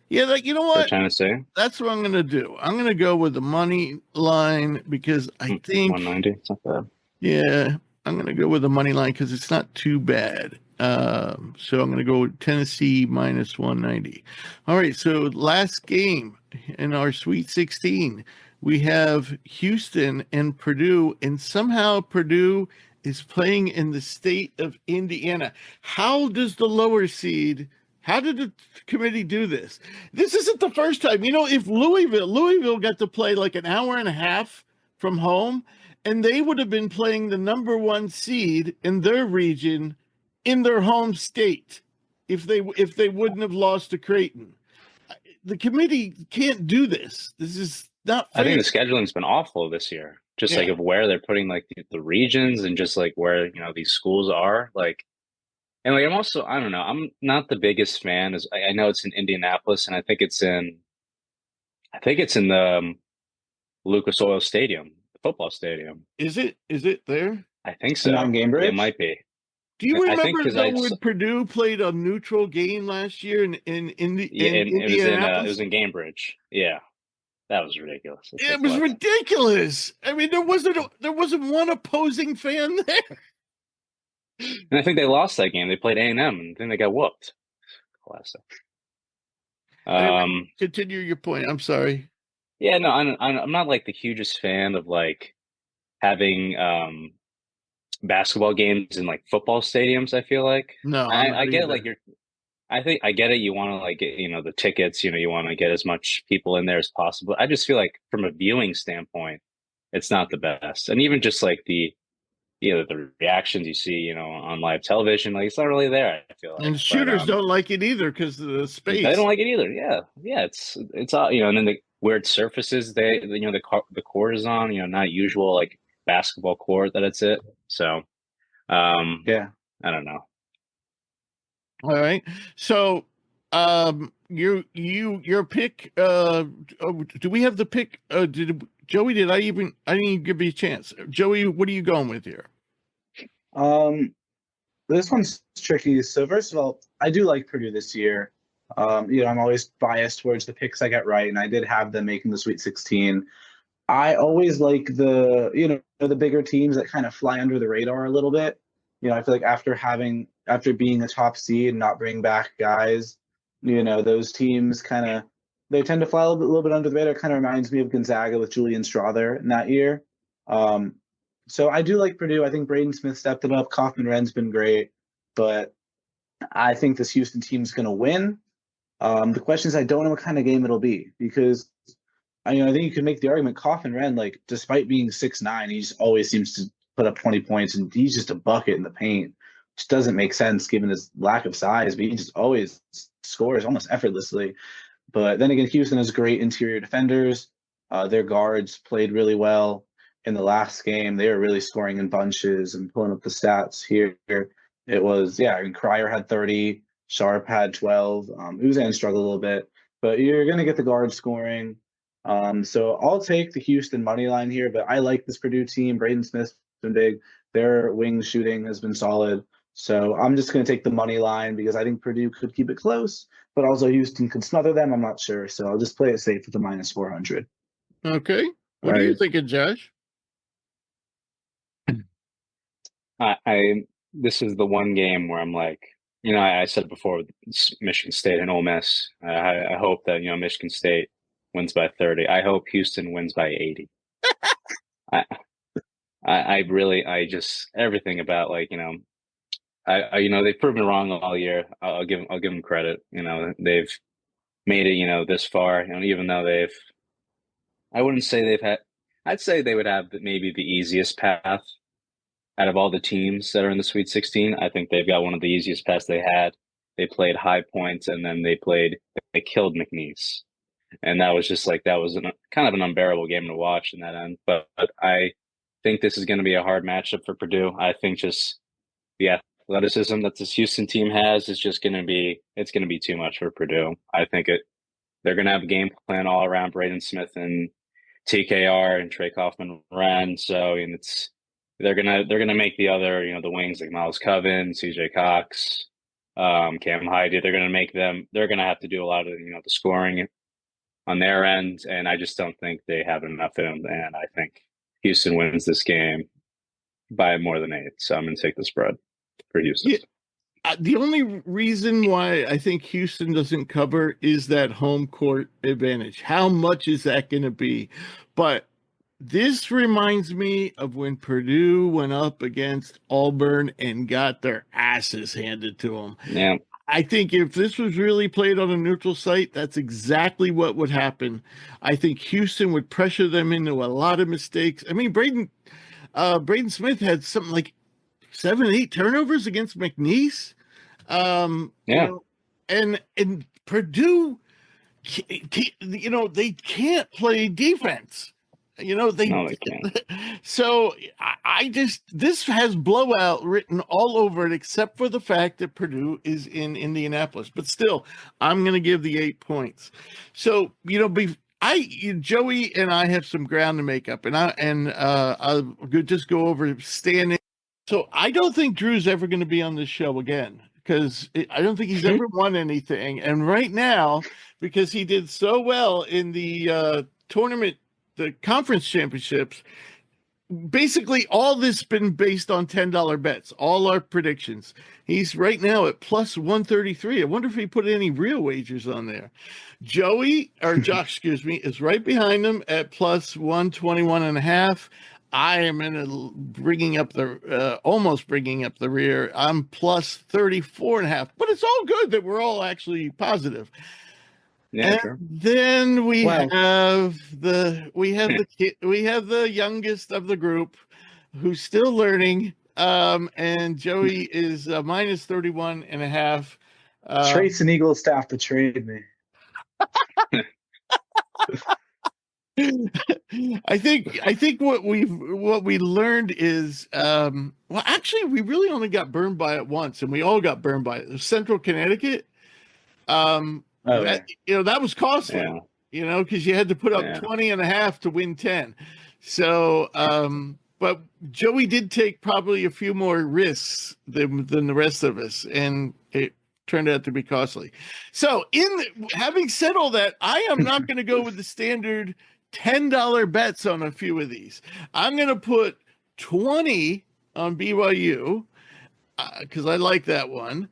[SPEAKER 1] Yeah, you know what?
[SPEAKER 3] For Tennessee.
[SPEAKER 1] That's what I'm going to do. I'm going to go with the money line because I think
[SPEAKER 3] 190. It's not bad.
[SPEAKER 1] Yeah, I'm going to go with the money line because it's not too bad. So I'm going to go with Tennessee -190. All right, so last game in our Sweet 16, we have Houston and Purdue, and somehow Purdue is playing in the state of Indiana. How did the committee do this? This isn't the first time. If Louisville got to play like an hour and a half from home, and they would have been playing the number 1 seed in their region in their home state if they wouldn't have lost to Creighton. The committee can't do this. This is not fair.
[SPEAKER 3] I think the scheduling's been awful this year. Just like of where they're putting like the regions and just like where these schools are like. And like, I don't know, I'm not the biggest fan. I know it's in Indianapolis, and I think it's in the Lucas Oil Stadium, the football stadium.
[SPEAKER 1] Is it there?
[SPEAKER 3] I think so.
[SPEAKER 2] On Cambridge?
[SPEAKER 3] It might be.
[SPEAKER 1] Do you remember when Purdue played a neutral game last year in Indianapolis?
[SPEAKER 3] It was in Cambridge. Yeah, that was ridiculous.
[SPEAKER 1] It was ridiculous. I mean, there wasn't one opposing fan there.
[SPEAKER 3] And I think they lost that game. They played A&M, and then they got whooped. Classic.
[SPEAKER 1] Continue your point. I'm sorry.
[SPEAKER 3] Yeah, no, I'm not like the hugest fan of like having basketball games in like football stadiums. I feel like I get like I think I get it. You want to like get the tickets. You want to get as much people in there as possible. I just feel like from a viewing standpoint, it's not the best. And even just like the reactions you see, on live television, like it's not really there, I feel like.
[SPEAKER 1] And
[SPEAKER 3] But
[SPEAKER 1] shooters don't like it either because of the
[SPEAKER 3] they don't
[SPEAKER 1] space.
[SPEAKER 3] like it either. Yeah. Yeah, it's all, and then the weird surfaces the court is on, not usual like basketball court that it's it. So,
[SPEAKER 2] Yeah.
[SPEAKER 3] I don't know.
[SPEAKER 1] All right. So, your pick. Do we have the pick? Did Joey? I didn't even give you a chance. Joey, what are you going with here?
[SPEAKER 2] This one's tricky. So first of all, I do like Purdue this year. I'm always biased towards the picks I get right, and I did have them making the Sweet 16. I always like the bigger teams that kind of fly under the radar a little bit. I feel like after being a top seed and not bring back guys, those teams they tend to fly a little bit under the radar. It kind of reminds me of Gonzaga with Julian Strawther in that year. So I do like Purdue. I think Braden Smith stepped it up. Kaufman-Wren's been great, but I think this Houston team's going to win. The question is, I don't know what kind of game it'll be because I think you could make the argument Kaufman-Wren, like, despite being 6'9", he just always seems to put up 20 points, and he's just a bucket in the paint, which doesn't make sense given his lack of size, but he just always scores almost effortlessly. But then again, Houston has great interior defenders. Their guards played really well in the last game. They were really scoring in bunches and pulling up the stats here. It was, Cryer had 30, Sharp had 12. Uzan struggled a little bit, but you're going to get the guard scoring. So I'll take the Houston money line here, but I like this Purdue team. Braden Smith's been big. Their wing shooting has been solid. So I'm just going to take the money line because I think Purdue could keep it close, but also Houston could smother them. I'm not sure. So I'll just play it safe with the minus 400.
[SPEAKER 1] Okay. What are you thinking, Josh?
[SPEAKER 3] This is the one game where I'm like, I said before, Michigan State and Ole Miss. I hope that Michigan State wins by 30. I hope Houston wins by 80. I just everything about they've proven me wrong all year. I'll give them credit. They've made it this far. Even though I wouldn't say I'd say they would have maybe the easiest path out of all the teams that are in the Sweet 16. I think they've got one of the easiest paths they had. They played High Points, and then they killed McNeese. And that was just that was kind of an unbearable game to watch in that end. But I think this is going to be a hard matchup for Purdue. I think just the athleticism that this Houston team has is just going to be too much for Purdue. I think they're going to have a game plan all around Braden Smith and TKR and Trey Kaufman-Wren. So they're gonna make the other the wings like Miles Coven, CJ Cox, Cam Heide. They're gonna have to do a lot of the scoring on their end, and I just don't think they have enough in them. And I think Houston wins this game by more than 8. So I'm gonna take the spread for Houston.
[SPEAKER 1] Yeah. The only reason why I think Houston doesn't cover is that home court advantage. How much is that going to be? But this reminds me of when Purdue went up against Auburn and got their asses handed to them.
[SPEAKER 3] Yeah.
[SPEAKER 1] I think if this was really played on a neutral site, that's exactly what would happen. I think Houston would pressure them into a lot of mistakes. I mean, Braden Smith had something like 7-8 turnovers against McNeese. And Purdue, they can't play defense. They can't. So this has blowout written all over it, except for the fact that Purdue is in Indianapolis. But still, I'm going to give the 8 points. So Joey and I have some ground to make up, and I'll just go over standing. So I don't think Drew's ever going to be on this show again because I don't think he's ever won anything. And right now, because he did so well in the tournament, the conference championships, basically all this been based on $10 bets, all our predictions. He's right now at plus 133. I wonder if he put any real wagers on there. Josh, is right behind him at plus 121.5. I am almost bringing up the rear. I'm plus 34.5, but it's all good that we're all actually positive.
[SPEAKER 3] Yeah,
[SPEAKER 1] and
[SPEAKER 3] sure.
[SPEAKER 1] then we
[SPEAKER 2] Wow.
[SPEAKER 1] have the youngest of the group who's still learning. And Joey is minus 31.5.
[SPEAKER 2] Trace and Eagle staff betrayed me.
[SPEAKER 1] I think what we learned is well, actually we really only got burned by it once, and we all got burned by it. Central Connecticut. That that was costly.
[SPEAKER 3] Yeah.
[SPEAKER 1] Because you had to put up
[SPEAKER 3] Yeah.
[SPEAKER 1] 20.5 to win 10. So but Joey did take probably a few more risks than the rest of us, and it turned out to be costly. So having said all that, I am not going to go with the standard $10 bets on a few of these. I'm going to put 20 on BYU because I like that one.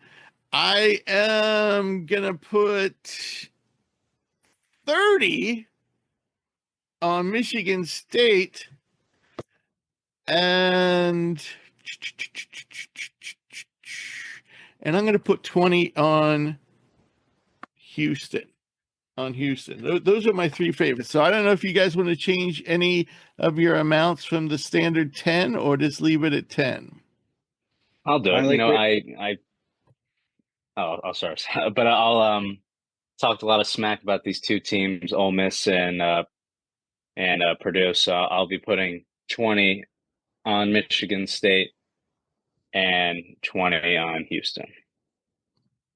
[SPEAKER 1] I am going to put 30 on Michigan State, and I'm going to put 20 on Houston. Those are my three favorites. So I don't know if you guys want to change any of your amounts from the standard 10 or just leave it at 10.
[SPEAKER 3] I'll do it. Oh, sorry. But I'll talked a lot of smack about these two teams, Ole Miss and Purdue. So I'll be putting 20 on Michigan State and 20 on Houston.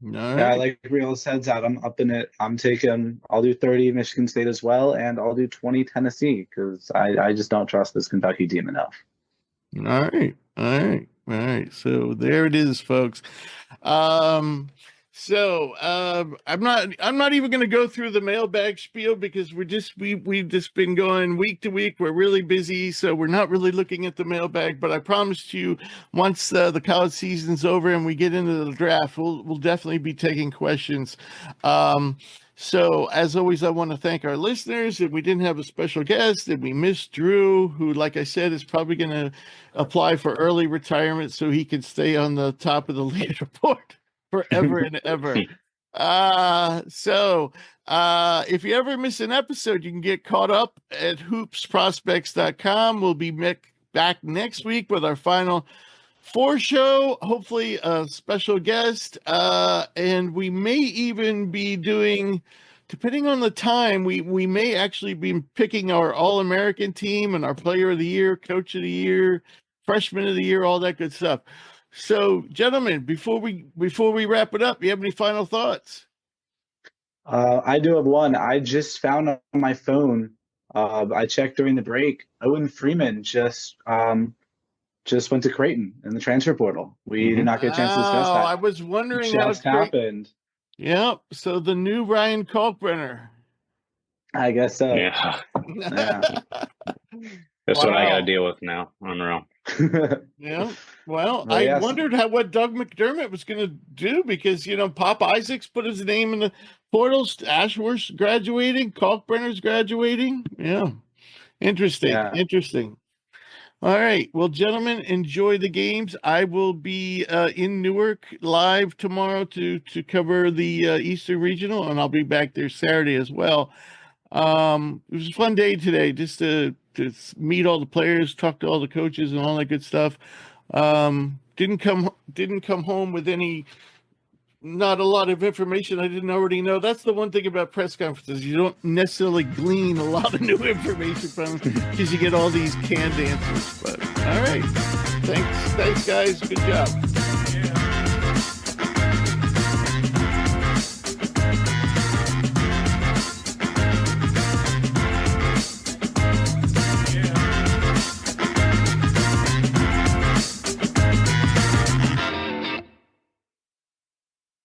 [SPEAKER 1] Right.
[SPEAKER 2] Yeah, like Real says that I'm up in it. I'll do 30 Michigan State as well, and I'll do 20 Tennessee because I just don't trust this Kentucky team enough.
[SPEAKER 1] All right. So there it is, folks. I'm not even going to go through the mailbag spiel because we've just been going week to week. We're really busy, so we're not really looking at the mailbag. But I promised you, once the college season's over and we get into the draft, we'll definitely be taking questions. So as always, I want to thank our listeners. If we didn't have a special guest, and we missed Drew, who, like I said, is probably going to apply for early retirement so he can stay on the top of the leaderboard forever and ever. If you ever miss an episode, you can get caught up at hoopsprospects.com. We'll be back next week with our final 4 show, hopefully a special guest, and we may even be doing, depending on the time, we may actually be picking our All-American team and our Player of the Year, Coach of the Year, Freshman of the Year, all that good stuff. So, gentlemen, before we wrap it up, you have any final thoughts?
[SPEAKER 2] I do have one. I just found on my phone. I checked during the break. Owen Freeman just went to Creighton in the transfer portal. We did not get a chance to discuss that.
[SPEAKER 1] I was wondering
[SPEAKER 2] how it happened.
[SPEAKER 1] Yep. So the new Ryan Kalkbrenner.
[SPEAKER 2] I guess so.
[SPEAKER 3] Yeah. That's what I got to deal with now on their own.
[SPEAKER 1] Yeah. Well, I wondered what Doug McDermott was going to do because, Pop Isaacs put his name in the portals. Ashworth's graduating. Kalkbrenner's graduating. Yeah. Interesting. All right. Well, gentlemen, enjoy the games. I will be in Newark live tomorrow to cover the Eastern Regional, and I'll be back there Saturday as well. It was a fun day today just to meet all the players, talk to all the coaches and all that good stuff. Didn't come home with not a lot of information I didn't already know. That's the one thing about press conferences. You don't necessarily glean a lot of new information from them because you get all these canned answers. But all right. Thanks guys. Good job.